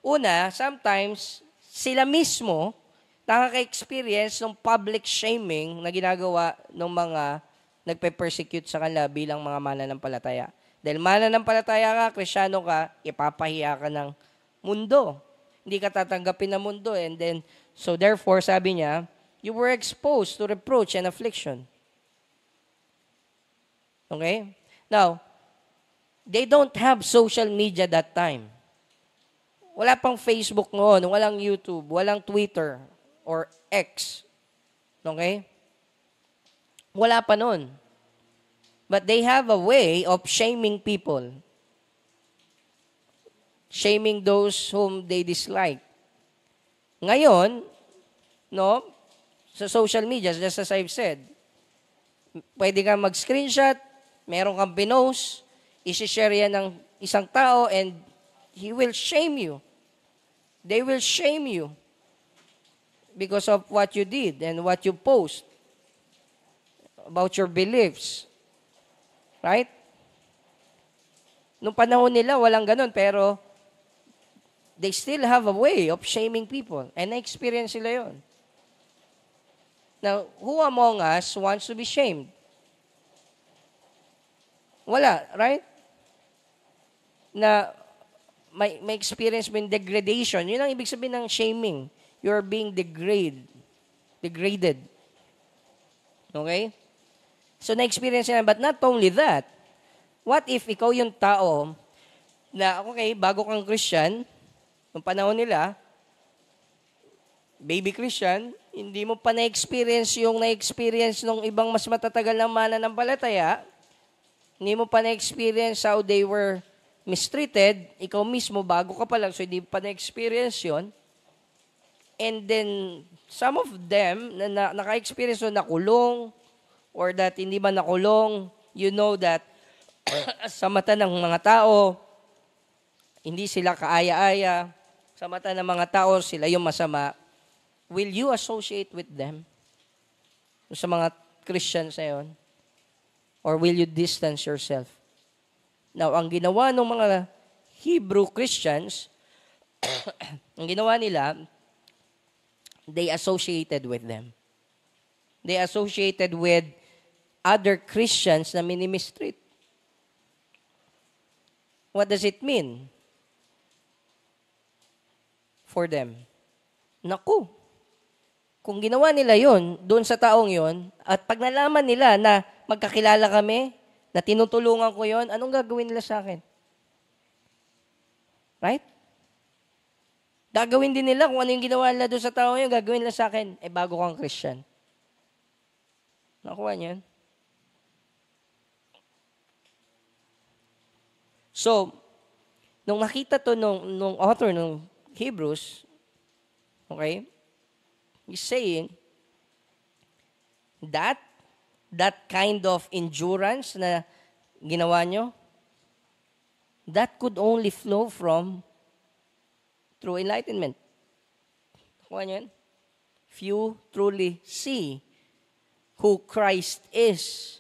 Una, sometimes sila mismo nakaka-experience ng public shaming na ginagawa ng mga nagpe-persecute sa kanila bilang mga mananampalataya. Dahil mananampalataya ka, Kristyano ka, ipapahiya ka ng mundo. Hindi ka tatanggapin ng mundo. And then, so therefore, sabi niya, you were exposed to reproach and affliction. Okay? Now, they don't have social media that time. Wala pang Facebook noon, walang YouTube, walang Twitter or X. Okay? Wala pa noon. But they have a way of shaming people. Shaming those whom they dislike. Ngayon, no, sa social media, just as I've said, pwede kang mag-screenshot, meron kang pinost, isi-share yan ng isang tao, and he will shame you. They will shame you because of what you did and what you post about your beliefs. Right? Nung panahon nila, walang ganun, pero they still have a way of shaming people. And na-experience sila yon. Now, who among us wants to be shamed? Wala, right? Na may experience mo yung degradation. Yun ang ibig sabihin ng shaming. You're being degraded. Okay? So, na-experience nila. But not only that, what if ikaw yung tao na, okay, bago kang Christian, nung panahon nila, baby Christian, hindi mo pa na-experience yung na-experience ng ibang mas matatagal na mananampalataya, hindi mo pa na-experience how they were mistreated, ikaw mismo, bago ka pa lang, so hindi pa na-experience yun. And then, some of them, na naka-experience na nakulong, or that hindi ba nakulong, you know that sa mata ng mga tao, hindi sila kaaya-aya, sa mata ng mga tao, sila yung masama. Will you associate with them? Sa mga Christians na yun? Or will you distance yourself? Now, ang ginawa ng mga Hebrew Christians, ang ginawa nila, they associated with them. They associated with other Christians na minimistreat. What does it mean for them? Naku, kung ginawa nila yon doon sa taong yon, at pag nalaman nila na magkakilala kami, na tinutulungan ko yon, anong gagawin nila sa akin? Right? Gagawin din nila kung ano yung ginawa nila doon sa tao yun, gagawin nila sa akin, bago kang Christian. Nakuha niyan? So, nung nakita to nung author ng Hebrews, okay, he's saying that kind of endurance na ginawa nyo, that could only flow from through enlightenment. Nakuha nyo yan? Few truly see who Christ is.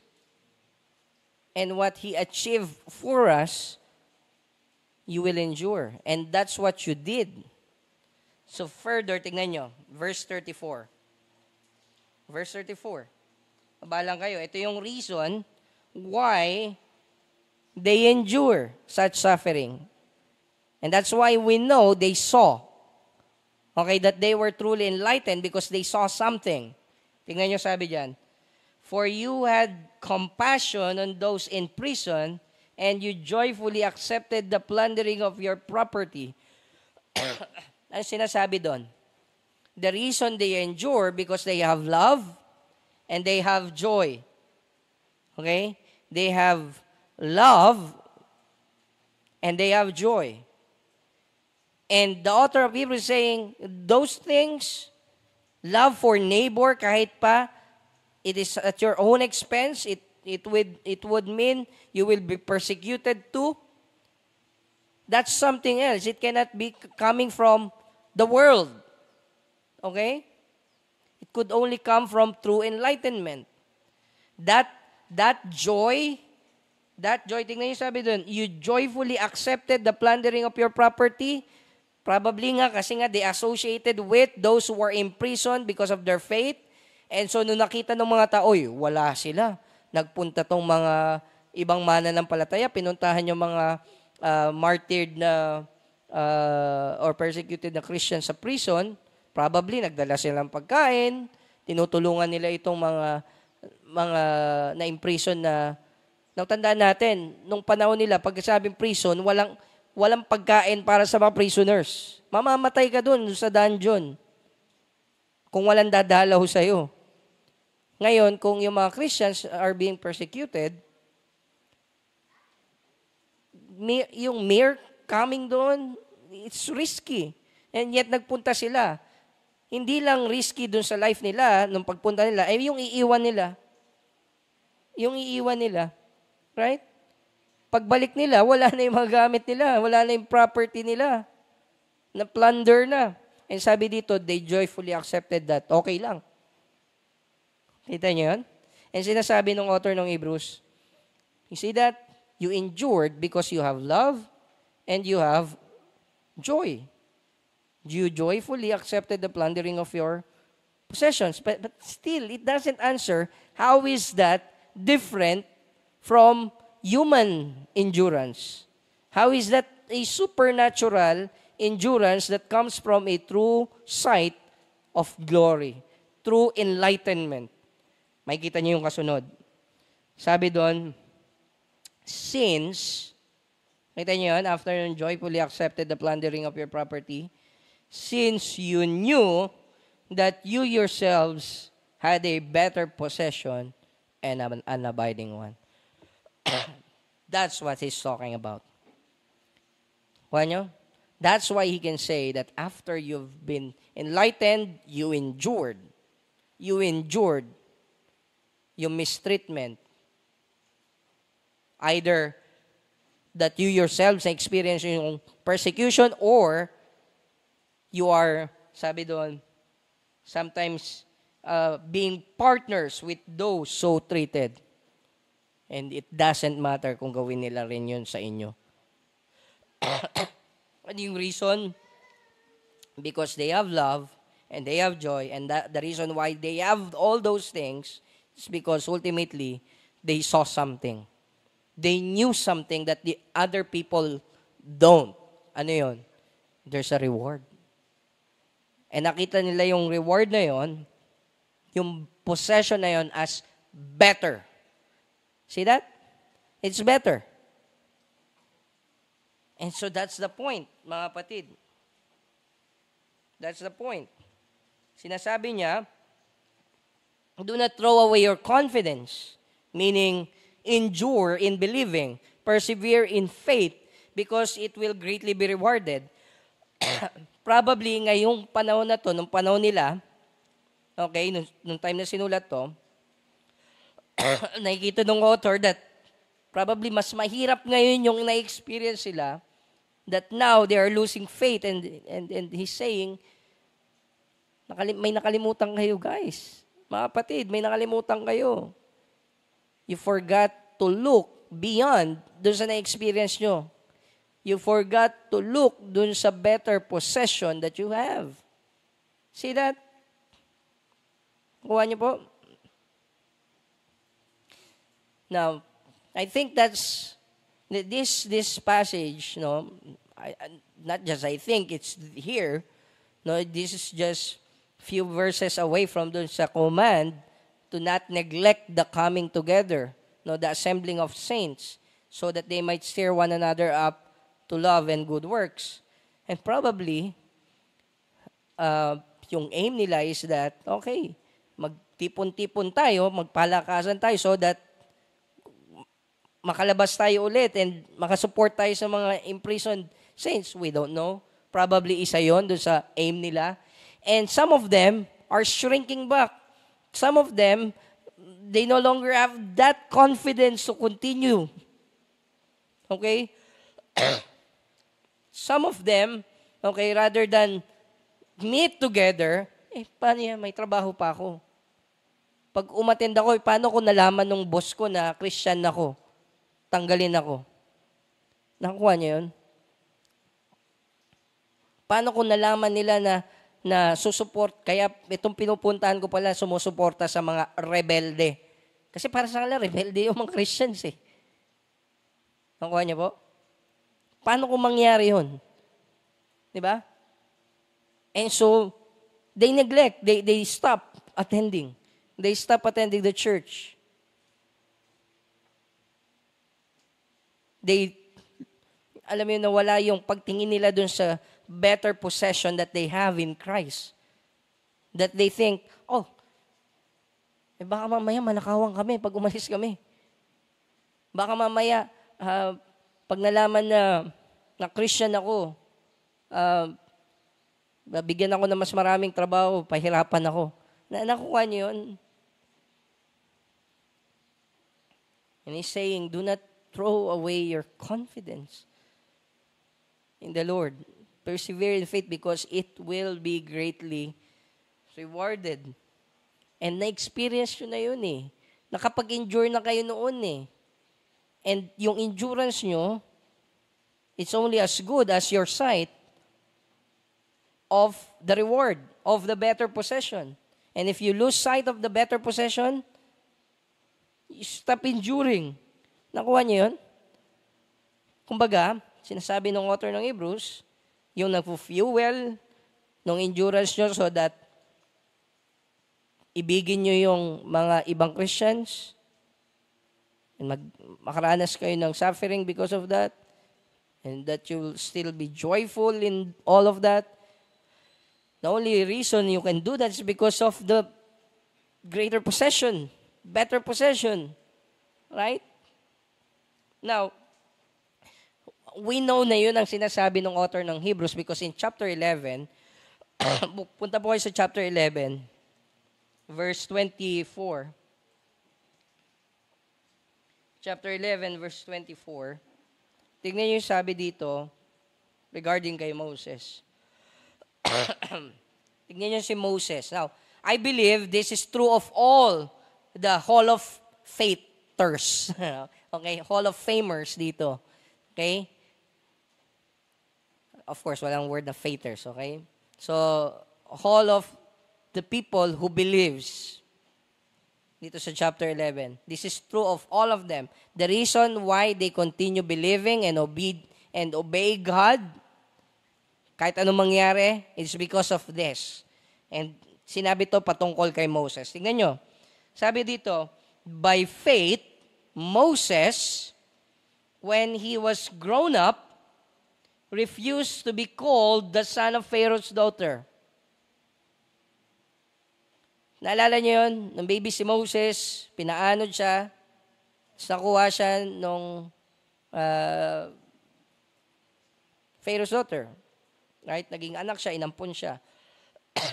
and what He achieved for us, you will endure. And that's what you did. So further, tignan nyo, verse 34. Verse 34. Babalang kayo. Ito yung reason why they endure such suffering. And that's why we know they saw. Okay, that they were truly enlightened because they saw something. Tingnan nyo sabi dyan. For you had compassion on those in prison, and you joyfully accepted the plundering of your property. Ano sinasabi doon? The reason they endure because they have love and they have joy. Okay? They have love and they have joy. And the author of Hebrews is saying, those things, love for neighbor, kahit pa it is at your own expense, it would mean you will be persecuted too. That's something else. It cannot be coming from the world. Okay? It could only come from true enlightenment. That joy, tingnan niyo sabi doon, you joyfully accepted the plundering of your property. Probably nga, kasi nga they associated with those who were imprisoned because of their faith. And so, nung nakita ng mga tao, wala sila. Nagpunta tong mga ibang mananampalataya, pinuntahan yung mga martyred na or persecuted na Christians sa prison. Probably, nagdala silang pagkain, tinutulungan nila itong mga na-imprison na, natandaan natin, nung panahon nila, pagkasabing prison, walang pagkain para sa mga prisoners. Mamamatay ka dun sa dungeon kung walang dadalaw sa'yo. Ngayon, kung yung mga Christians are being persecuted, yung mere coming doon, it's risky. And yet, nagpunta sila. Hindi lang risky doon sa life nila, nung pagpunta nila, ay yung iiwan nila. Yung iiwan nila. Right? Pagbalik nila, wala na yung mga gamit nila, wala na yung property nila. Na-plunder na. And sabi dito, they joyfully accepted that. Okay lang. Kita niyo yun? And sinasabi ng author ng Hebrews, you see that? You endured because you have love and you have joy. You joyfully accepted the plundering of your possessions. But still, it doesn't answer how is that different from human endurance. How is that a supernatural endurance that comes from a true sight of glory, true enlightenment? May kita niyo yung kasunod. Sabi doon, since, kita niyo yun, after you joyfully accepted the plundering of your property, since you knew that you yourselves had a better possession and an abiding one. That's what he's talking about. Well, nyo? That's why he can say that after you've been enlightened, you endured. You endured yung mistreatment. Either that you yourselves experience yung persecution or you are, sabi doon, sometimes being partners with those so treated. And it doesn't matter kung gawin nila rin yun sa inyo. And yung reason, because they have love and they have joy, and the reason why they have all those things is because ultimately, they saw something. They knew something that the other people don't. Ano yun? There's a reward. And nakita nila yung reward na yon, yung possession na yon as better. See that? It's better. And so that's the point, mga kapatid. That's the point. Sinasabi niya, do not throw away your confidence, meaning endure in believing, persevere in faith, because it will greatly be rewarded. Probably ngayong panahon na to, nung panahon nila, okay, nung time na sinulat to, nakikita ng author that probably mas mahirap ngayon yung na-experience sila, that now they are losing faith, and he's saying, may nakalimutan kayo, guys. Mga kapatid, may nakalimutan kayo. You forgot to look beyond dun sa na-experience nyo. You forgot to look dun sa better possession that you have. See that? Kuha niyo po? Now, I think that's this passage, no, not just I think, it's here, no, this is just few verses away from dun sa command to not neglect the coming together, no, the assembling of saints, so that they might stir one another up to love and good works. And probably, yung aim nila is that, okay, magtipon-tipon tayo, magpalakasan tayo so that makalabas tayo ulit and makasupport tayo sa mga imprisoned saints. We don't know. Probably isa yon doon sa aim nila. And some of them are shrinking back. Some of them, they no longer have that confidence to continue. Okay? Some of them, okay, rather than meet together, paano yan? May trabaho pa ako. Pag umattend ako, paano ko nalaman nung boss ko na Christian ako? Tanggalin ako. Nakuha niyo yun? Paano ko nalaman nila na susuport, kaya itong pinupuntahan ko pala sumusuporta sa mga rebelde. Kasi para sa kanila, rebelde yung mga Christians eh. Nakuha niyo po? Paano kung mangyari yun? Diba? And so, they neglect, they stop attending. They stop attending the church. Alam mo yun, nawala yung pagtingin nila dun sa better possession that they have in Christ. That they think, baka mamaya manakawang kami pag umalis kami. Baka mamaya, pag nalaman na Christian ako, bigyan ako ng mas maraming trabaho, pahirapan ako. Nakuha niyo yun? And he's saying, do not throw away your confidence in the Lord. Persevere in faith because it will be greatly rewarded. And na-experience nyo na yun eh. Nakapag-endure na kayo noon eh. And yung endurance nyo, it's only as good as your sight of the reward, of the better possession. And if you lose sight of the better possession, you stop enduring. Nakuha niyo yun? Kumbaga, sinasabi ng author ng Hebrews, yung nagpo-fuel ng endurance nyo so that ibigin nyo yung mga ibang Christians and makaranas kayo ng suffering because of that and that you will still be joyful in all of that. The only reason you can do that is because of the greater possession, better possession. Right? Now, we know na yun ang sinasabi ng author ng Hebrews because in chapter 11, punta po kayo sa chapter 11, verse 24. Chapter 11, verse 24. Tignan niyo yung sabi dito regarding kay Moses. Tignan niyo si Moses. Now, I believe this is true of all the Hall of Faithers. Okay? Hall of Famers dito. Okay? Of course, walang word na faithers, okay? So, Hall of the people who believes. Dito sa chapter 11. This is true of all of them. The reason why they continue believing and obey God, kahit anong mangyari, is because of this. And sinabi to patungkol kay Moses. Tingnan nyo. Sabi dito, by faith, Moses, when he was grown up, refused to be called the son of Pharaoh's daughter. Naalala niyo yun? Nung baby si Moses, pinaanod siya, nakuha siya nung Pharaoh's daughter. Right? Naging anak siya, inampun siya.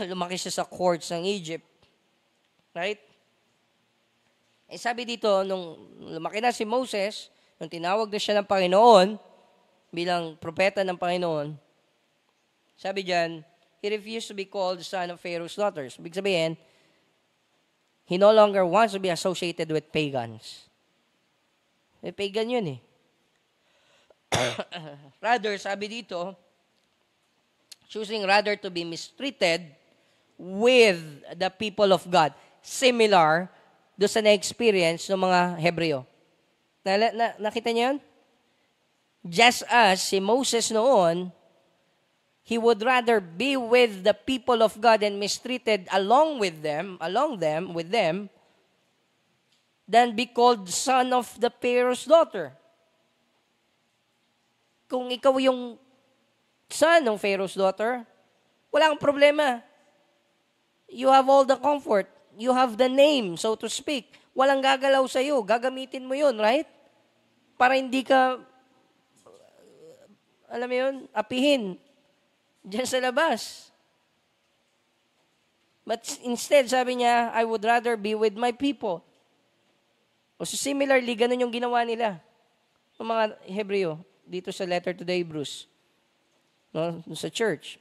Lumaki siya sa courts ng Egypt. Right? Eh sabi dito, nung lumaki na si Moses, nung tinawag na siya ng Panginoon, bilang propeta ng Panginoon, sabi diyan, he refused to be called the son of Pharaoh's daughters. Ibig sabihin, he no longer wants to be associated with pagans. Pagan yun eh. Rather, sabi dito, choosing rather to be mistreated with the people of God. Similar do sa na-experience ng mga Hebreo. Nakita niyo yun? Just as si Moses noon, he would rather be with the people of God and mistreated along with them, than be called son of the Pharaoh's daughter. Kung ikaw yung son ng Pharaoh's daughter, wala kang problema. You have all the comfort. You have the name, so to speak. Walang gagalaw sa iyo. Gagamitin mo yun, right? Para hindi ka, alam mo yun, apihin diyan sa labas. But instead, sabi niya, I would rather be with my people. O so similarly, ganun yung ginawa nila ng mga Hebreo dito sa letter to the Hebrews, no, sa church.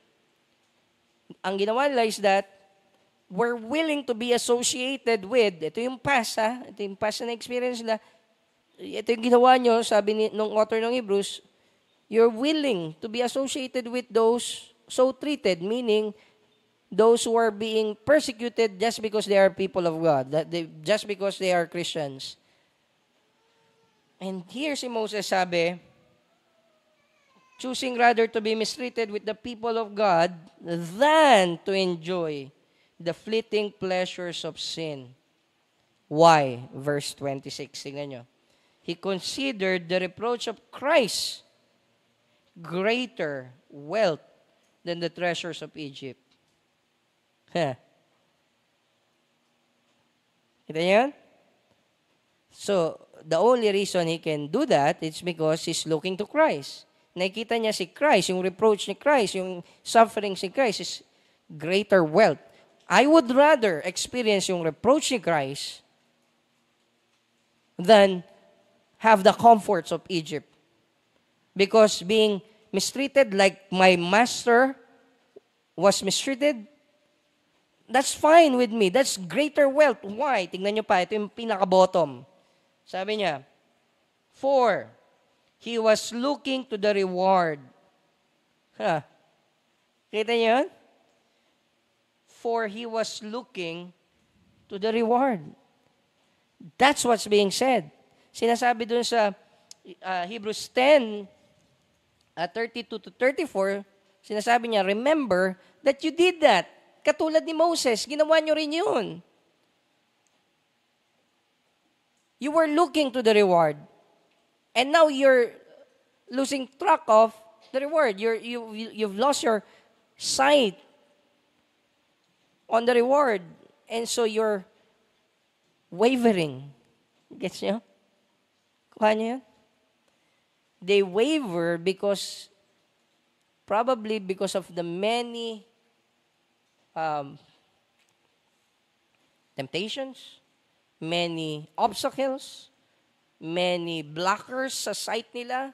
Ang ginawa nila is that we're willing to be associated with, ito yung past, ito yung past na experience nila, ito yung ginawa nyo, sabi nung author ng Hebrews, you're willing to be associated with those so treated, meaning those who are being persecuted just because they are people of God, just because they are Christians. And here si Moses sabi, choosing rather to be mistreated with the people of God than to enjoy the fleeting pleasures of sin. Why? Verse 26, tingnan nyo. He considered the reproach of Christ greater wealth than the treasures of Egypt. Kita niyo yan? So, the only reason he can do that is because he's looking to Christ. Nakikita niya si Christ, yung reproach ni Christ, yung suffering si Christ is greater wealth. I would rather experience yung reproach ni Christ than have the comforts of Egypt. Because being mistreated like my master was mistreated, that's fine with me. That's greater wealth. Why? Tingnan nyo pa, ito yung pinaka-bottom. Sabi niya, for he was looking to the reward. Kita niyo yun? For he was looking to the reward. That's what's being said. Sinasabi dun sa Hebrews 10, 32 to 34, sinasabi niya, remember that you did that. Katulad ni Moses, ginawa niyo rin yun. You were looking to the reward. And now you're losing track of the reward. You've lost your sight on the reward. And so you're wavering. Gets niyo? Kuha niyo yan? They waver probably because of the many temptations, many obstacles, many blockers sa sight nila.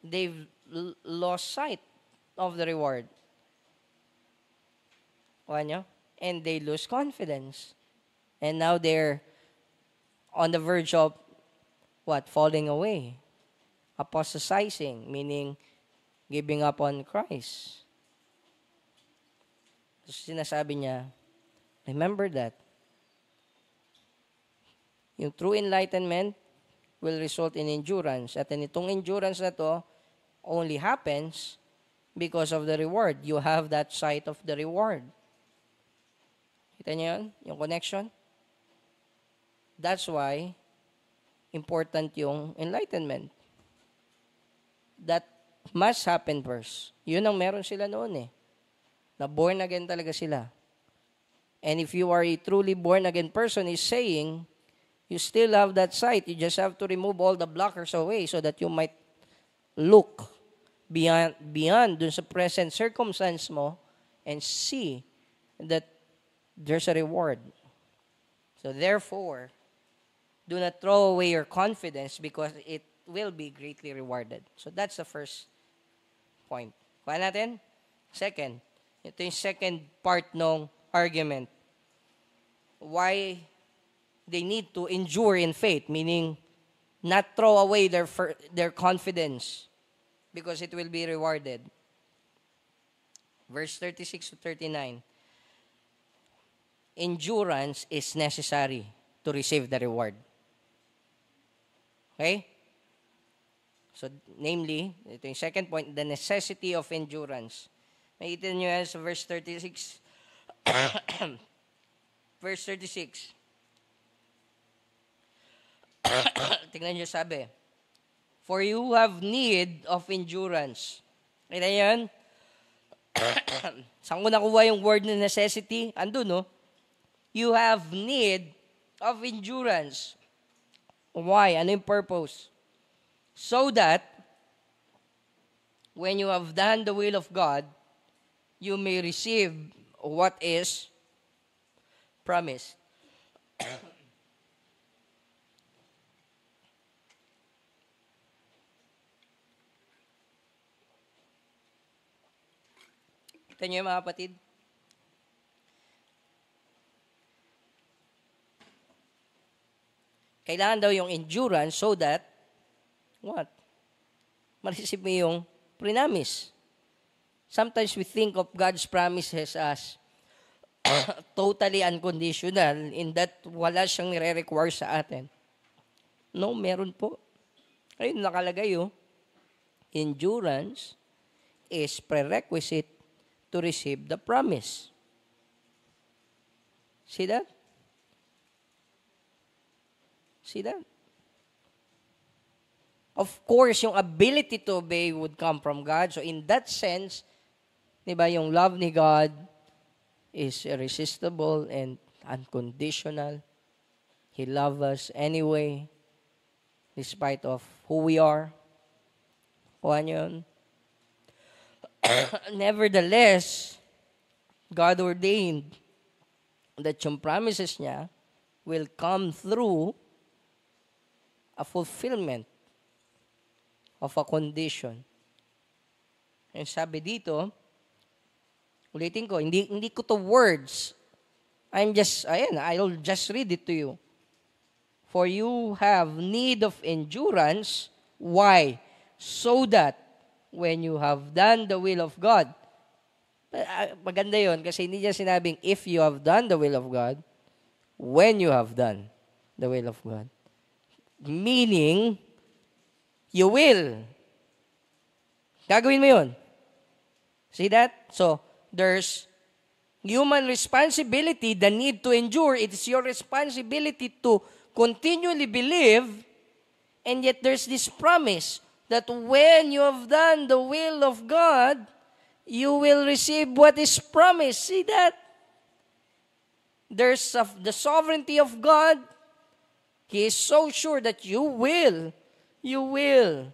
They've lost sight of the reward. Kuha niyo? And they lose confidence. And now they're on the verge of what? Falling away. Apostatizing, meaning giving up on Christ. So sinasabi niya, remember that. Yung true enlightenment will result in endurance. At itong endurance na to only happens because of the reward. You have that sight of the reward. Kita niyo yun? Yung connection? That's why important yung enlightenment. That must happen first. Yun ang meron sila noon eh. Na born again talaga sila. And if you are a truly born again person, is saying, you still have that sight. You just have to remove all the blockers away so that you might look beyond dun sa present circumstance mo and see that there's a reward. So therefore, do not throw away your confidence because it will be greatly rewarded. So that's the first point. Kuha natin? Second. Ito yung second part ng argument. Why they need to endure in faith, meaning not throw away their confidence because it will be rewarded. Verse 36 to 39. Endurance is necessary to receive the reward. Okay? So, namely, ito yung second point, the necessity of endurance. Makita nyo yan sa verse 36. Verse 36. Tingnan nyo sabi, for you have need of endurance. Kita nyo yan? Saan ko nakuha yung word na necessity? Andun, no? You have need of endurance. Why? Ano yung purpose? So that, when you have done the will of God, you may receive what is promised. Kita niyo mga kapatid? Kailangan daw yung endurance so that, what? Ma-receive mo yung promise. Sometimes we think of God's promises as totally unconditional in that wala siyang nire-require sa atin. No, meron po. Ayun nakalagay oh. Endurance is prerequisite to receive the promise. See that? See that? Of course, yung ability to obey would come from God. So in that sense, di ba, yung love ni God is irresistible and unconditional. He loves us anyway, despite of who we are. Kuha niyo yun? Nevertheless, God ordained that yung promises niya will come through a fulfillment of a condition. And sabi dito, ulitin ko, hindi ko to words. I'll just read it to you. For you have need of endurance. Why? So that when you have done the will of God. Maganda yun kasi hindi niya sinabing if you have done the will of God, when you have done the will of God. Meaning, you will. Gagawin mo yun. See that? So, there's human responsibility, the need to endure. It is your responsibility to continually believe, and yet there's this promise that when you have done the will of God, you will receive what is promised. See that? There's the sovereignty of God. He is so sure that you will. You will.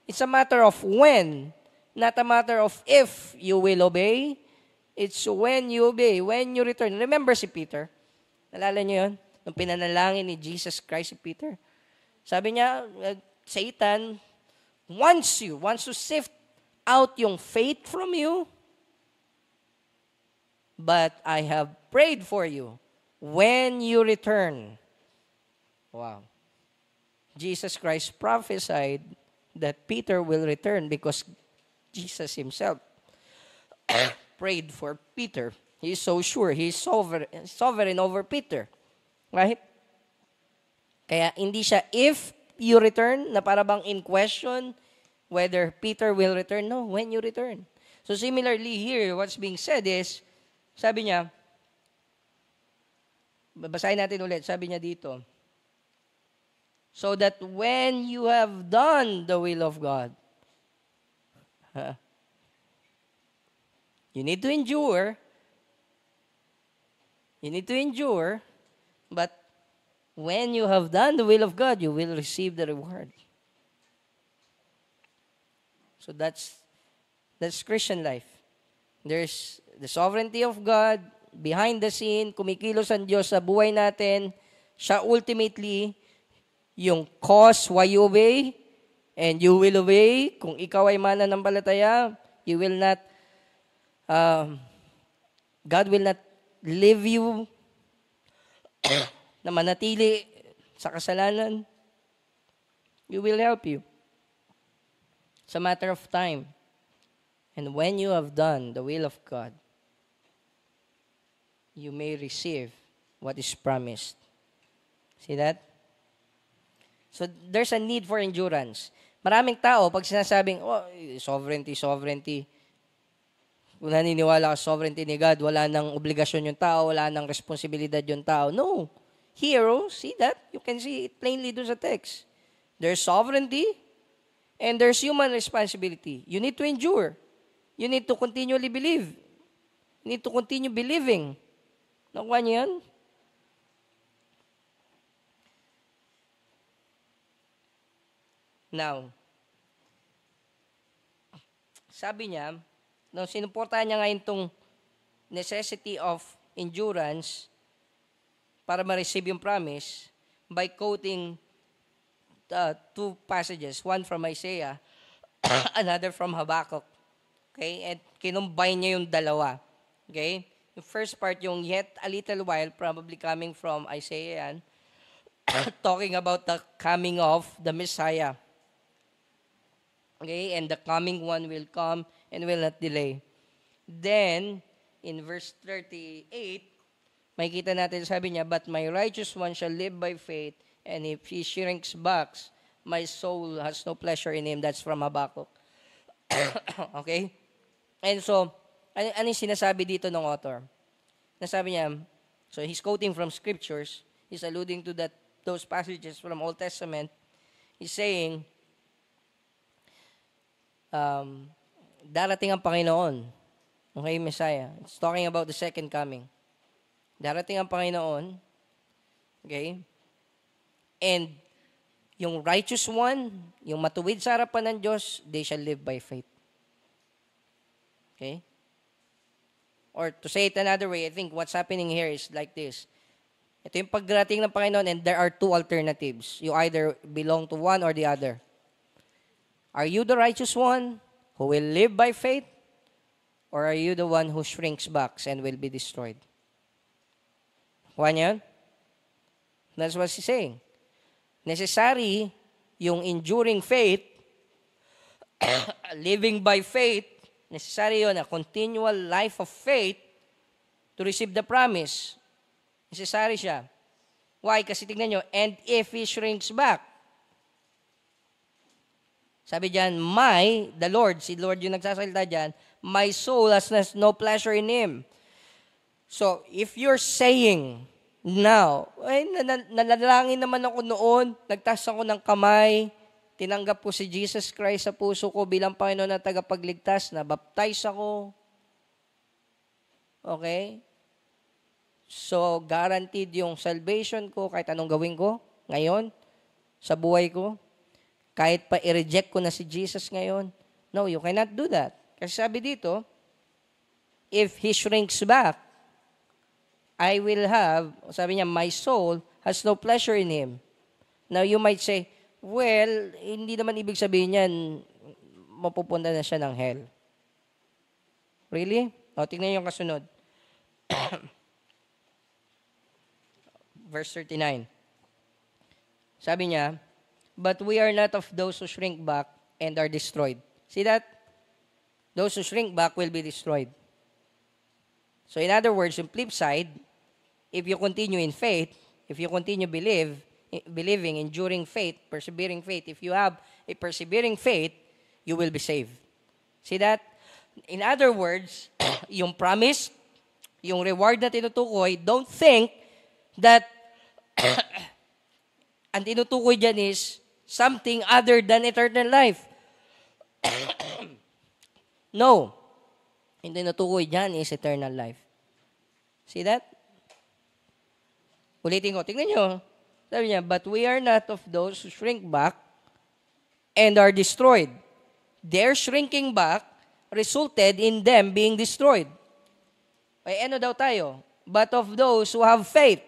It's a matter of when, not a matter of if you will obey. It's when you obey, when you return. Remember si Peter? Nalala niyo yun? Nung pinanalangin ni Jesus Christ si Peter. Sabi niya, Satan wants to sift out yung faith from you. But I have prayed for you when you return. Wow. Jesus Christ prophesied that Peter will return because Jesus himself prayed for Peter. He's so sure. He's sovereign over Peter. Right? Kaya hindi siya if you return, na para bang in question whether Peter will return. No, when you return. So similarly here, what's being said is, sabi niya, babasahin natin ulit, sabi niya dito, so that when you have done the will of God, you need to endure. You need to endure. But when you have done the will of God, you will receive the reward. So that's Christian life. There's the sovereignty of God, behind the scene, kumikilos ang Diyos sa buhay natin. Siya ultimately yung cause why you obey, and you will obey. Kung ikaw ay mananampalataya, you will not, God will not leave you na manatili sa kasalanan, He will help you. It's a matter of time. And when you have done the will of God, you may receive what is promised. See that? So there's a need for endurance. Maraming tao, pag sinasabing, sovereignty, kung naniniwala ka sa sovereignty ni God, wala nang obligasyon yung tao, wala nang responsibilidad yung tao. No. Here, see that? You can see it plainly doon sa text. There's sovereignty and there's human responsibility. You need to endure. You need to continually believe. You need to continue believing. Nakuha niyo yan? Now, sabi niya, nung sinuportahan niya ngayon itong necessity of endurance para ma-receive yung promise by quoting two passages, one from Isaiah, another from Habakkuk. Okay? And kinumbine niya yung dalawa. Okay? The first part, yung yet a little while, probably coming from Isaiah, yan, talking about the coming of the Messiah. Okay? And the coming one will come and will not delay. Then, in verse 38, makikita natin, sabi niya, but my righteous one shall live by faith, and if he shrinks back, my soul has no pleasure in him. That's from Habakkuk. Okay? And so, ano yung sinasabi dito ng author? Nasabi niya, so he's quoting from scriptures, he's alluding to those passages from Old Testament. He's saying, darating ang Panginoon. Okay, Messiah. It's talking about the second coming. Darating ang Panginoon. Okay? And yung righteous one, yung matuwid sa harapan ng Diyos, they shall live by faith. Okay? Or to say it another way, I think what's happening here is like this. Ito yung pagdating ng Panginoon and there are two alternatives. You either belong to one or the other. Are you the righteous one who will live by faith? Or are you the one who shrinks back and will be destroyed? Kuha niyan? That's what he's saying. Necessary yung enduring faith, living by faith, necessary yun, a continual life of faith to receive the promise. Necessary siya. Why? Kasi tignan nyo, and if he shrinks back, sabi dyan, the Lord, si Lord yung nagsasalita dyan, my soul has no pleasure in him. So, if you're saying, now, nanalangin naman ako noon, nagtaas ako ng kamay, tinanggap ko si Jesus Christ sa puso ko bilang Panginoon na tagapagligtas, na-baptize ako. Okay? So, guaranteed yung salvation ko kahit anong gawin ko ngayon sa buhay ko. Kahit pa i-reject ko na si Jesus ngayon. No, you cannot do that. Kasi sabi dito, if he shrinks back, I will have, sabi niya, my soul has no pleasure in him. Now, you might say, well, hindi naman ibig sabihin yan, mapupunta na siya ng hell. Really? O, tingnan niyo yung kasunod. Verse 39. Sabi niya, but we are not of those who shrink back and are destroyed. See that? Those who shrink back will be destroyed. So in other words, in flip side, if you continue in faith, if you continue believing, enduring faith, persevering faith, if you have a persevering faith, you will be saved. See that? In other words, yung promise, yung reward na tinutukoy, don't think that ang tinutukoy dyan is something other than eternal life. No. Hindi natukoy dyan is eternal life. See that? Ulitin ko. Tingnan nyo. Sabi niya, but we are not of those who shrink back and are destroyed. Their shrinking back resulted in them being destroyed. Ay, ano daw tayo? But of those who have faith.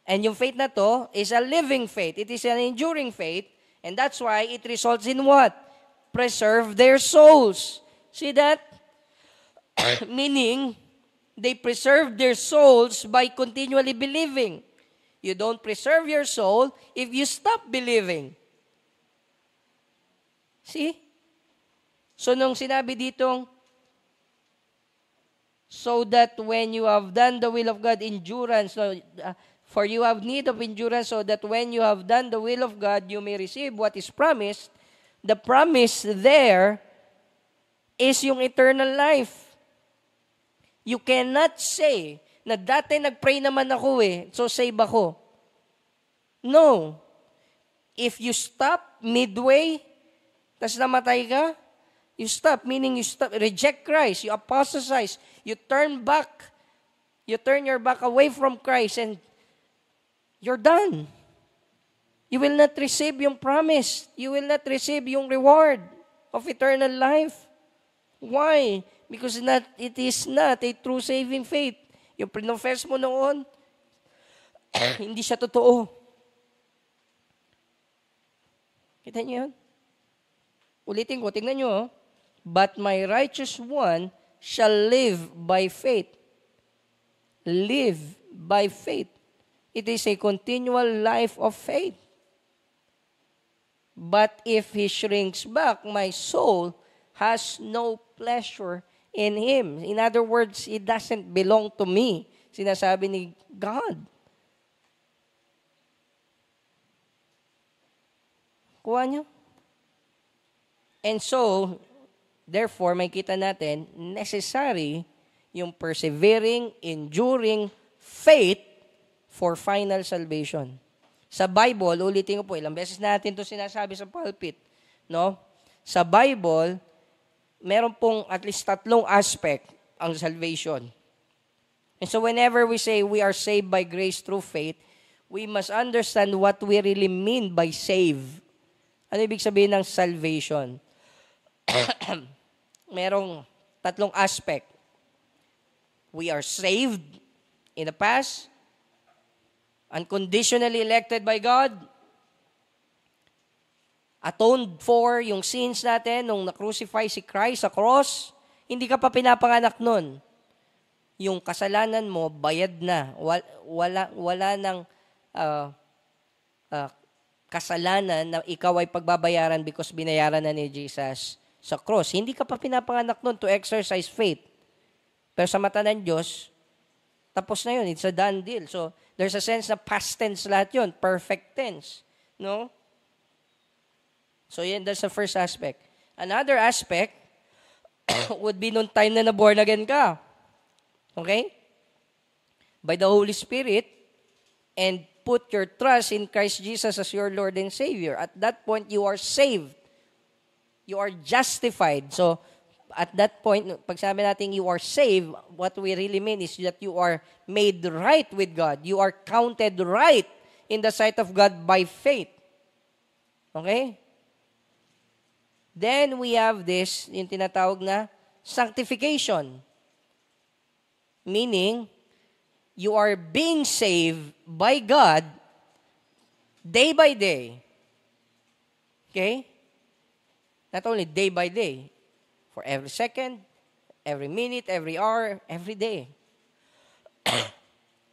And yung faith na to is a living faith. It is an enduring faith. And that's why it results in what? Preserve their souls. See that? Meaning, they preserve their souls by continually believing. You don't preserve your soul if you stop believing. See? So nung sinabi ditong, so that when you have done the will of God, endurance, for you have need of endurance, so that when you have done the will of God, you may receive what is promised. The promise there is yung eternal life. You cannot say, na dati nag-pray naman ako so save ako. No. If you stop midway, tas namatay ka, you stop, meaning you stop, reject Christ, you apostatize, you turn back, you turn your back away from Christ, and you're done. You will not receive yung promise. You will not receive yung reward of eternal life. Why? Because it is not a true saving faith. Yung pinofess mo noon, hindi siya totoo. Kita niyo yun? Ulitin ko, tingnan niyo. But my righteous one shall live by faith. Live by faith. It is a continual life of faith. But if he shrinks back, my soul has no pleasure in him. In other words, it doesn't belong to me. Sinasabi ni God. Kuha niyo? And so, therefore, may kita natin, necessary yung persevering, enduring faith for final salvation. Sa Bible, ulitin ko po, ilang beses natin ito sinasabi sa pulpit, no? Sa Bible, meron pong at least 3 aspect ang salvation. And so whenever we say we are saved by grace through faith, we must understand what we really mean by save. Ano ibig sabihin ng salvation? Merong 3 aspect. We are saved in the past, unconditionally elected by God, atoned for yung sins natin nung na-crucify si Christ sa cross, hindi ka pa pinapanganak nun. Yung kasalanan mo, bayad na. Wala nang kasalanan na ikaw ay pagbabayaran because binayaran na ni Jesus sa cross. Hindi ka pa pinapanganak nun to exercise faith. Pero sa mata ng Diyos, tapos na yun. It's a done deal. So, there's a sense na past tense lahat yun. Perfect tense. No? So, yan, that's the first aspect. Another aspect would be nung time na born again ka. Okay? By the Holy Spirit, and put your trust in Christ Jesus as your Lord and Savior. At that point, you are saved. You are justified. So, at that point, pag sabi natin you are saved, what we really mean is that you are made right with God. You are counted right in the sight of God by faith. Okay? Then we have this, yung tinatawag na sanctification. Meaning, you are being saved by God day by day. Okay? Not only day by day, for every second, every minute, every hour, every day.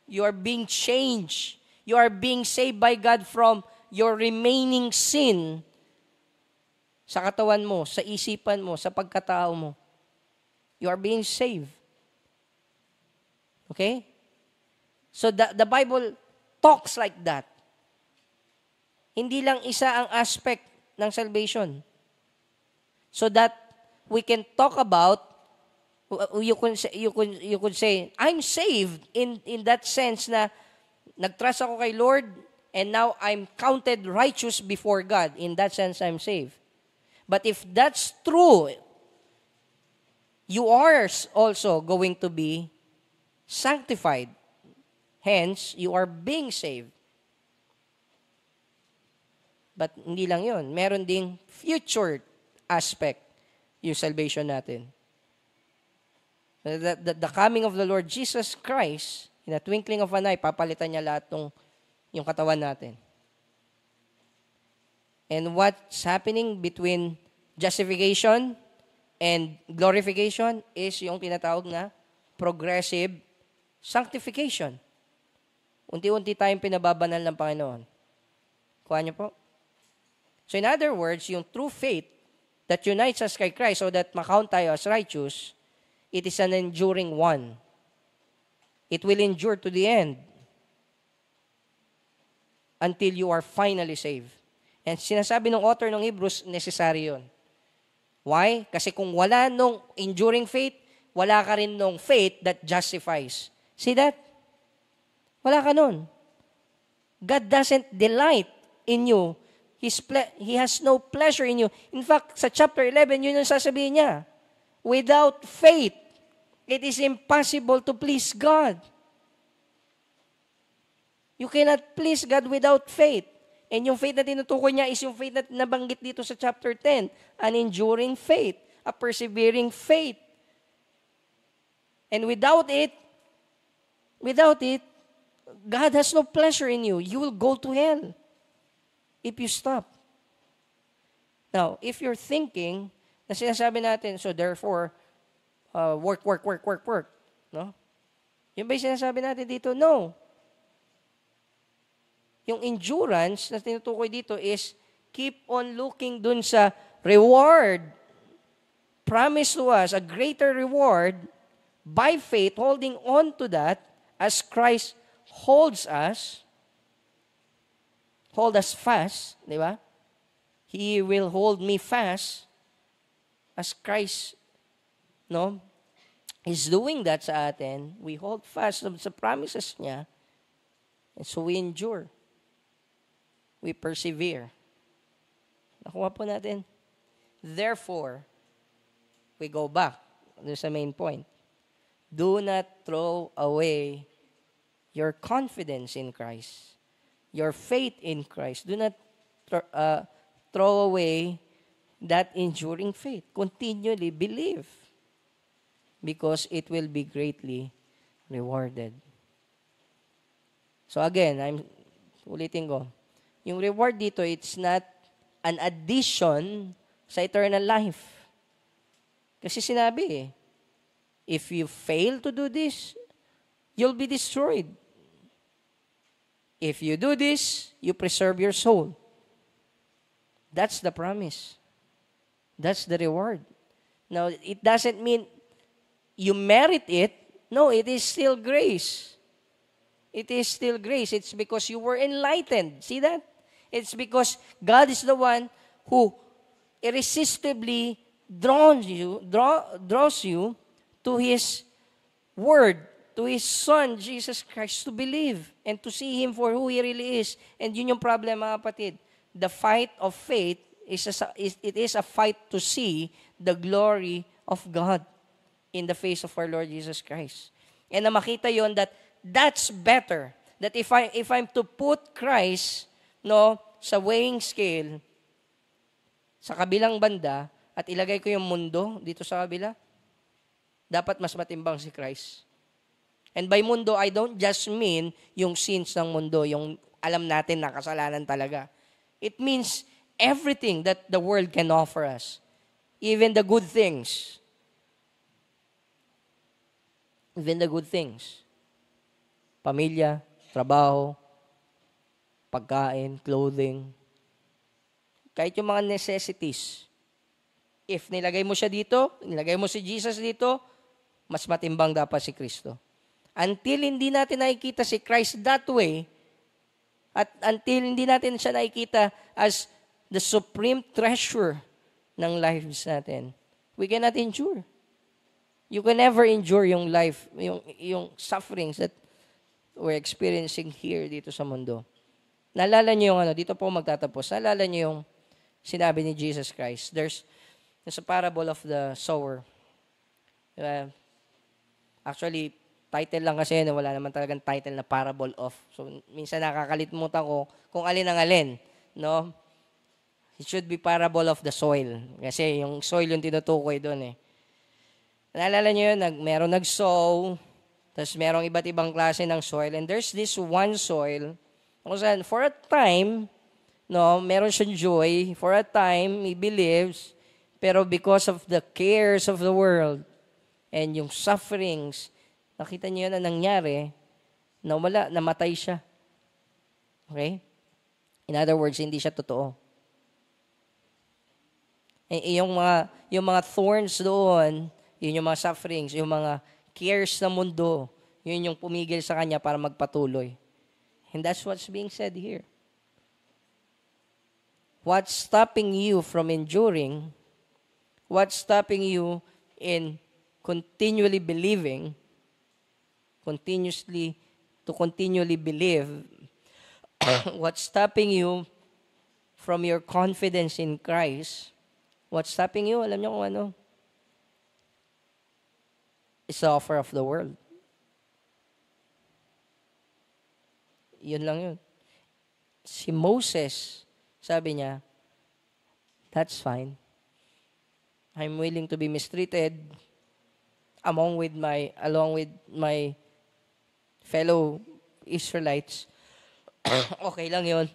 You are being changed. You are being saved by God from your remaining sin sa katawan mo, sa isipan mo, sa pagkatao mo. You are being saved. Okay? So the Bible talks like that. Hindi lang isa ang aspect ng salvation. So that we can talk about, you could say, I'm saved in that sense na nagtrust ako kay Lord and now I'm counted righteous before God. In that sense, I'm saved. But if that's true, you are also going to be sanctified. Hence, you are being saved. But hindi lang yun. Meron ding future aspect yung salvation natin. The coming of the Lord Jesus Christ, in a twinkling of an eye, papalitan niya lahat yung katawan natin. And what's happening between justification and glorification is yung tinatawag na progressive sanctification. Unti-unti tayong pinababanal ng Panginoon. Kuha niyo po? So in other words, yung true faith that unites us kay Christ so that makount tayo as righteous, it is an enduring one. It will endure to the end until you are finally saved. And sinasabi ng author ng Hebrews, necessary yun. Why? Kasi kung wala nung enduring faith, wala ka rin nung faith that justifies. See that? Wala ka nun. God doesn't delight in you. He has no pleasure in you. In fact, sa chapter 11, yun yung sasabihin niya. Without faith, it is impossible to please God. You cannot please God without faith. And yung faith na tinutukoy niya is yung faith na nabanggit dito sa chapter 10. An enduring faith. A persevering faith. And without it, God has no pleasure in you. You will go to hell if you stop. Now, if you're thinking, na sinasabi natin, so therefore, work. No? Yun ba yung sinasabi natin dito? No. Yung endurance na tinutukoy dito is keep on looking dun sa reward. Promise to us a greater reward by faith, holding on to that as Christ holds us. Hold us fast, di ba? He will hold me fast as Christ, no, is doing that sa atin. We hold fast sa promises niya, and so we endure. We persevere. Nakuha po natin. Therefore, we go back. There's a main point. Do not throw away your confidence in Christ, your faith in Christ. Do not throw away that enduring faith. Continually believe, because it will be greatly rewarded. So again, ulitin ko, yung reward dito, it's not an addition sa eternal life. Kasi sinabi if you fail to do this, you'll be destroyed. If you do this, you preserve your soul. That's the promise. That's the reward. Now, it doesn't mean you merit it. No, it is still grace. It is still grace. It's because you were enlightened. See that? It's because God is the one who irresistibly draws you to His Word, to His Son, Jesus Christ, to believe and to see Him for who He really is. And yun yung problem, mga kapatid. The fight of faith is a fight to see the glory of God in the face of our Lord Jesus Christ. And na makita yon that's better. That if I'm to put Christ, no, sa weighing scale, sa kabilang banda, at ilagay ko yung mundo dito sa kabila, dapat mas matimbang si Christ. And by mundo, I don't just mean yung sins ng mundo, yung alam natin na kasalanan talaga. It means everything that the world can offer us. Even the good things. Even the good things. Pamilya, trabaho, pagkain, clothing. Kahit yung mga necessities. If nilagay mo siya dito, nilagay mo si Jesus dito, mas matimbang dapat si Kristo. Until hindi natin nakikita si Christ that way, at until hindi natin siya nakikita as the supreme treasure ng lives natin, we cannot endure. You can never endure yung life, yung sufferings that we're experiencing here dito sa mundo. Naalala niyo yung dito po magtatapos. Naalala niyo yung sinabi ni Jesus Christ. There's a parable of the sower. Actually, title lang kasi yun, wala naman talagang title na parable of. So, minsan nakakalimutan ko kung alin ang alin. No? It should be parable of the soil. Kasi yung soil yung tinutukoy doon eh. Naalala niyo yun, merong nag-sow, tapos merong iba't ibang klase ng soil, and there's this one soil, kung saan, for a time, no, meron siyang joy, for a time, he believes, pero because of the cares of the world, and yung sufferings, nakita niyo yun na nangyari, Nawala, namatay siya. Okay? In other words, hindi siya totoo. Yung mga thorns doon, yun yung mga sufferings, yung mga cares ng mundo, yun yung pumigil sa kanya para magpatuloy. And that's what's being said here. What's stopping you from enduring, what's stopping you in continually believing, continually believe, what's stopping you from your confidence in Christ, what's stopping you, alam niyo kung ano? It's the offer of the world. Yun lang yun. Si Moses, sabi niya, that's fine. I'm willing to be mistreated along with my fellow Israelites. Okay lang yun.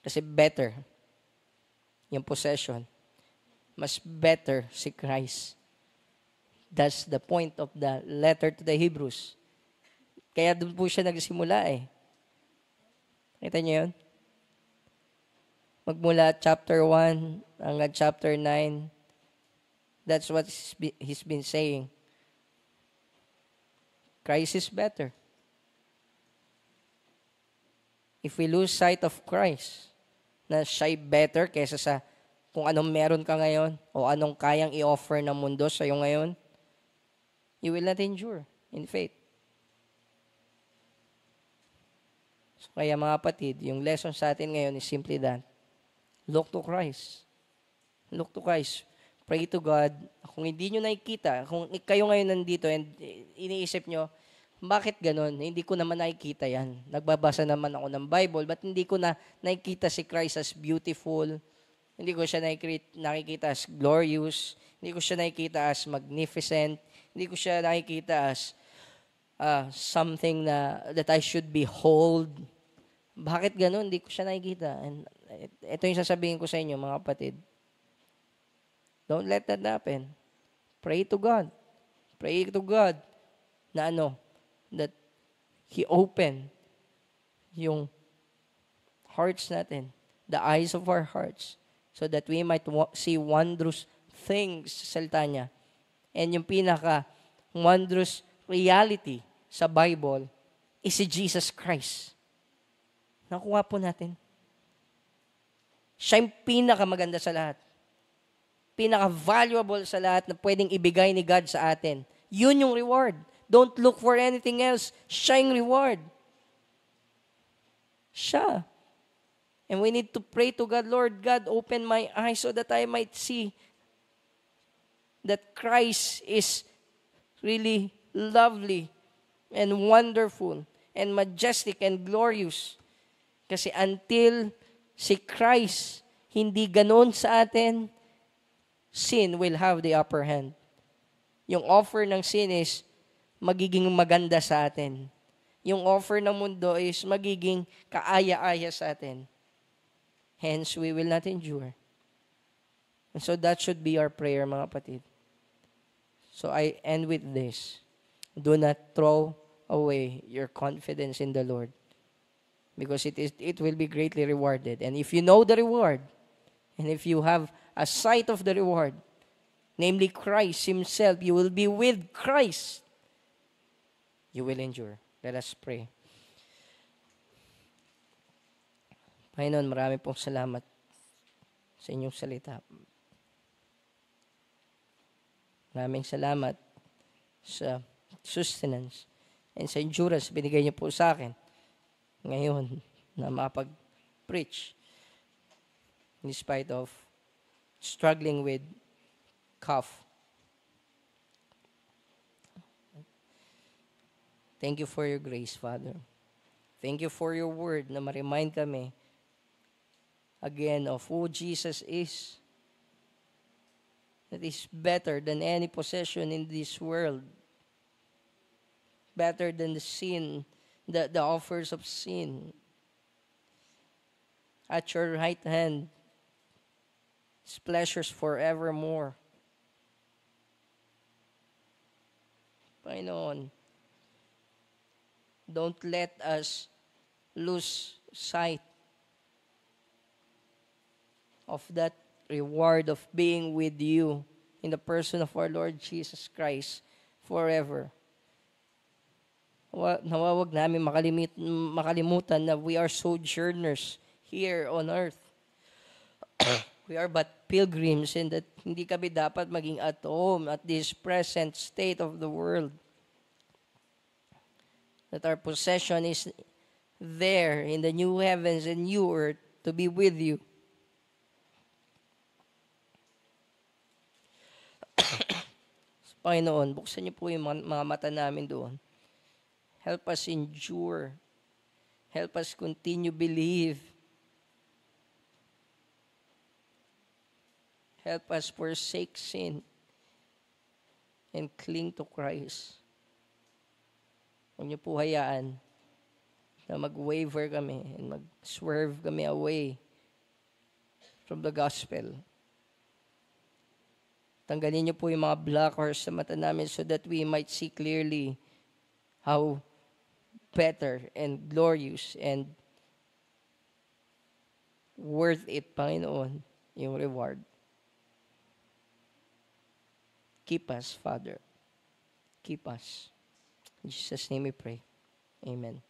Kasi better yung possession. Mas better si Christ. That's the point of the letter to the Hebrews. Kaya doon po siya nagsimula eh. Kita niyo yun? Magmula chapter 1 hanggang chapter 9, that's what he's been saying. Christ is better. If we lose sight of Christ, na siya'y better kaysa sa kung anong meron ka ngayon o anong kayang i-offer ng mundo sa iyo ngayon, you will not endure in faith. So, kaya mga kapatid, yung lesson sa atin ngayon is simply that. Look to Christ. Look to Christ. Pray to God. Kung hindi nyo nakikita, kung kayo ngayon nandito and iniisip nyo, bakit ganun? Hindi ko naman nakikita yan. Nagbabasa naman ako ng Bible, but hindi ko na nakikita si Christ as beautiful. Hindi ko siya nakikita as glorious. Hindi ko siya nakikita as magnificent. Hindi ko siya nakikita as something that I should behold. Bakit ganun? Hindi ko siya nakikita. And ito yung sasabihin ko sa inyo, mga kapatid. Don't let that happen. Pray to God. Pray to God na that He open yung hearts natin, the eyes of our hearts, so that we might see wondrous things sa salita niya. And yung pinaka-wondrous reality sa Bible is si Jesus Christ. Nakuha po natin. Siya yung pinakamaganda sa lahat. Pinaka-valuable sa lahat na pwedeng ibigay ni God sa atin. Yun yung reward. Don't look for anything else. Siya yung reward. Siya. And we need to pray to God, Lord God, open my eyes so that I might see that Christ is really lovely and wonderful and majestic and glorious. Kasi until si Christ hindi ganon sa atin, sin will have the upper hand. Yung offer ng sin is magiging maganda sa atin. Yung offer ng mundo is magiging kaaya-aya sa atin. Hence, we will not endure. And so that should be our prayer, mga kapatid. So I end with this. Do not throw away your confidence in the Lord, because it will be greatly rewarded. And if you know the reward, and if you have a sight of the reward, namely Christ Himself, you will be with Christ, you will endure. Let us pray. Panginoon, marami pong salamat sa inyong salita. Maraming salamat sa sustenance and sa endurance binigay niyo po sa akin ngayon na makapag-preach in spite of struggling with cough. Thank you for your grace, Father. Thank you for your word na ma-remind kami again of who Jesus is. That is better than any possession in this world. Better than the sin, the offers of sin. At your right hand, His pleasures forevermore. Panginoon, Don't let us lose sight of that reward of being with you in the person of our Lord Jesus Christ forever. Nawawag namin makalimutan na we are sojourners here on earth. We are but pilgrims and that hindi kami dapat maging at home at this present state of the world. That our possession is there in the new heavens and new earth to be with you. Panginoon, buksan niyo po yung mga mata namin doon. Help us endure. Help us continue believe. Help us forsake sin and cling to Christ. Huwag niyo po hayaan na mag-waver kami and mag-swerve kami away from the gospel. Tanggalin niyo po yung mga blockers sa mata namin so that we might see clearly how better and glorious and worth it, Panginoon, yung reward. Keep us, Father. Keep us. In Jesus' name we pray. Amen.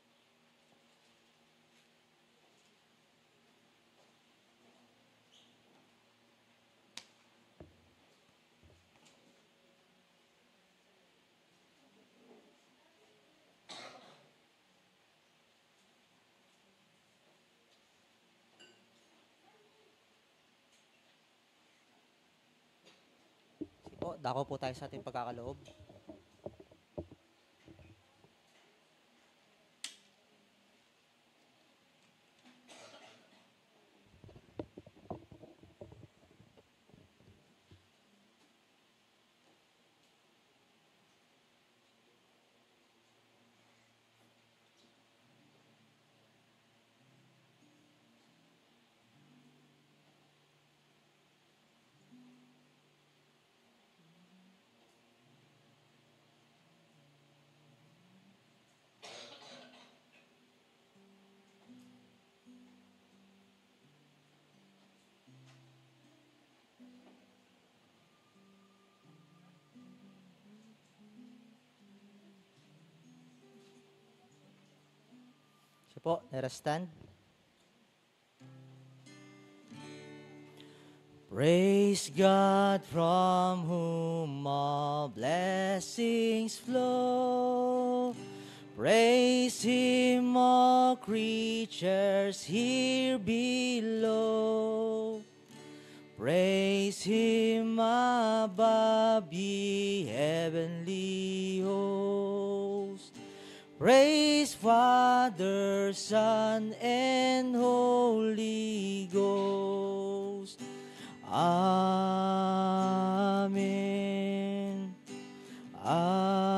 Po, dako po tayo sa ating pagkakaloob. So po, let us stand. Praise God from whom all blessings flow. Praise Him, all creatures here below. Praise Him above, ye heavenly hosts. Praise Father, Son, and Holy Ghost. Amen. Amen.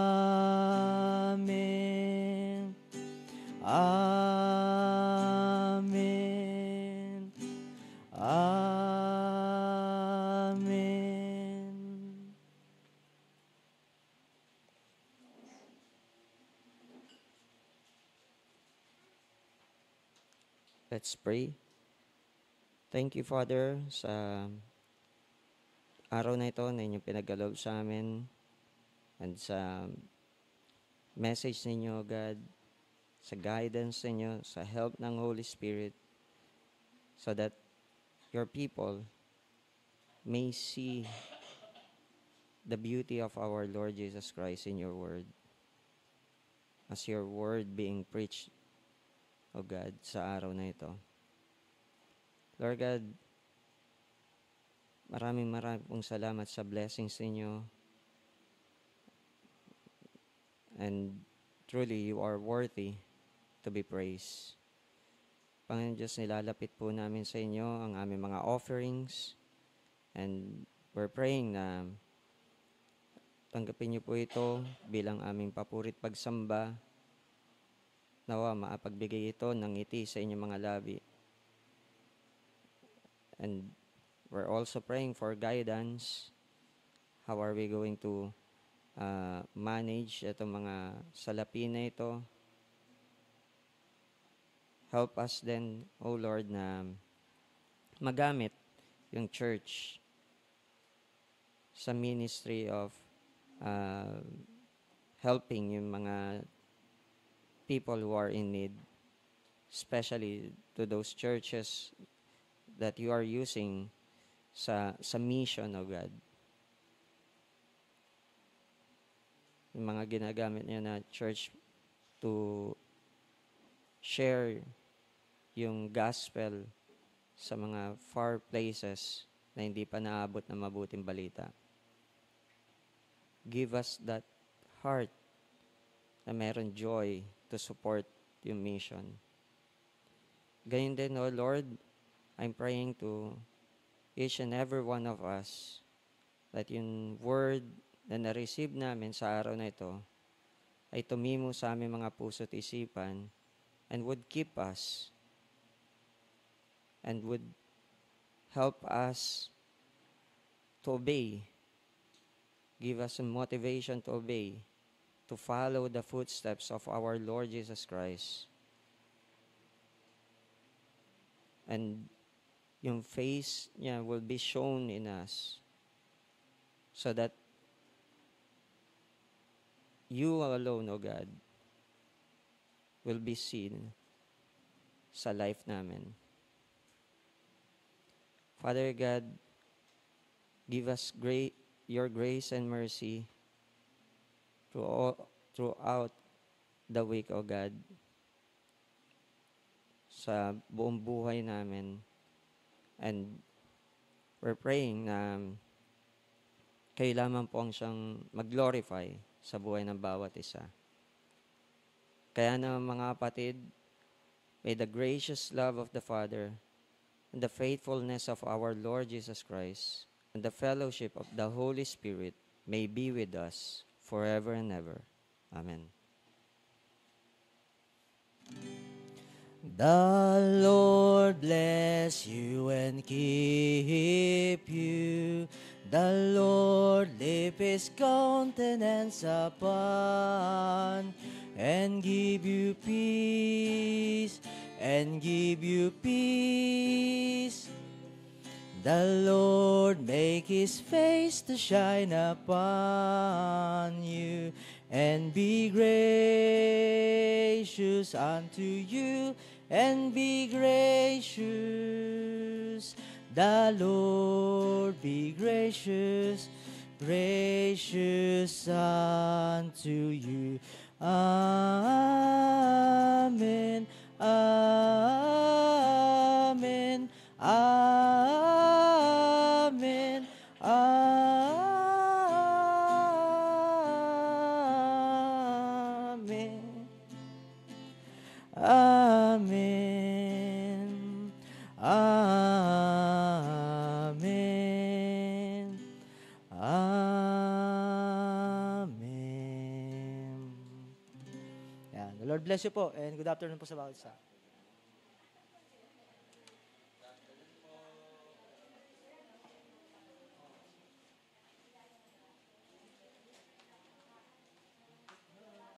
Amen. Amen. Let's pray. Thank you, Father, sa araw na ito na inyong pinagkaloob sa amin and sa message ninyo, God, sa guidance ninyo, sa help ng Holy Spirit, so that your people may see the beauty of our Lord Jesus Christ in your word. As your word being preached, O God, sa araw na ito. Lord God, maraming pong salamat sa blessings ninyo. And truly, you are worthy to be praised. Panginoon Diyos, nilalapit po namin sa inyo ang aming mga offerings. And we're praying na tanggapin niyo po ito bilang aming papurit pagsamba. Nawa, maapagbigay ito ng ngiti sa inyong mga labi. And we're also praying for guidance. How are we going to manage itong mga salapi na ito? help us then, O Lord, na magamit yung church sa ministry of uh, helping yung mga people who are in need, especially to those churches that you are using sa mission, O God. Yung mga ginagamit niyo na church to share yung gospel sa mga far places na hindi pa naabot ng mabuting balita. Give us that heart na meron joy to support yung mission. Ganyan din, O Lord, I'm praying to each and every one of us that yung word na na-receive namin sa araw na ito ay tumimo sa aming mga puso't isipan and would keep us and would help us to obey, give us a motivation to obey, to follow the footsteps of our Lord Jesus Christ. And yung face niya will be shown in us so that you alone, O God, will be seen sa life namin. Father God, give us your grace and mercy throughout the week, O God, sa buong buhay namin. And we're praying na kayo lamang po ang siyang mag-glorify sa buhay ng bawat isa. Kaya na mga kapatid, may the gracious love of the Father and the faithfulness of our Lord Jesus Christ and the fellowship of the Holy Spirit may be with us forever and ever. Amen. The Lord bless you and keep you. The Lord lift His countenance upon and give you peace, and give you peace. The Lord make His face to shine upon you and be gracious unto you, and be gracious. The Lord be gracious, gracious unto you. Amen. Amen. Amen. Amen. Amen. Amen. Amen. Yan. The Lord bless you po and good afternoon po sa bawat isa.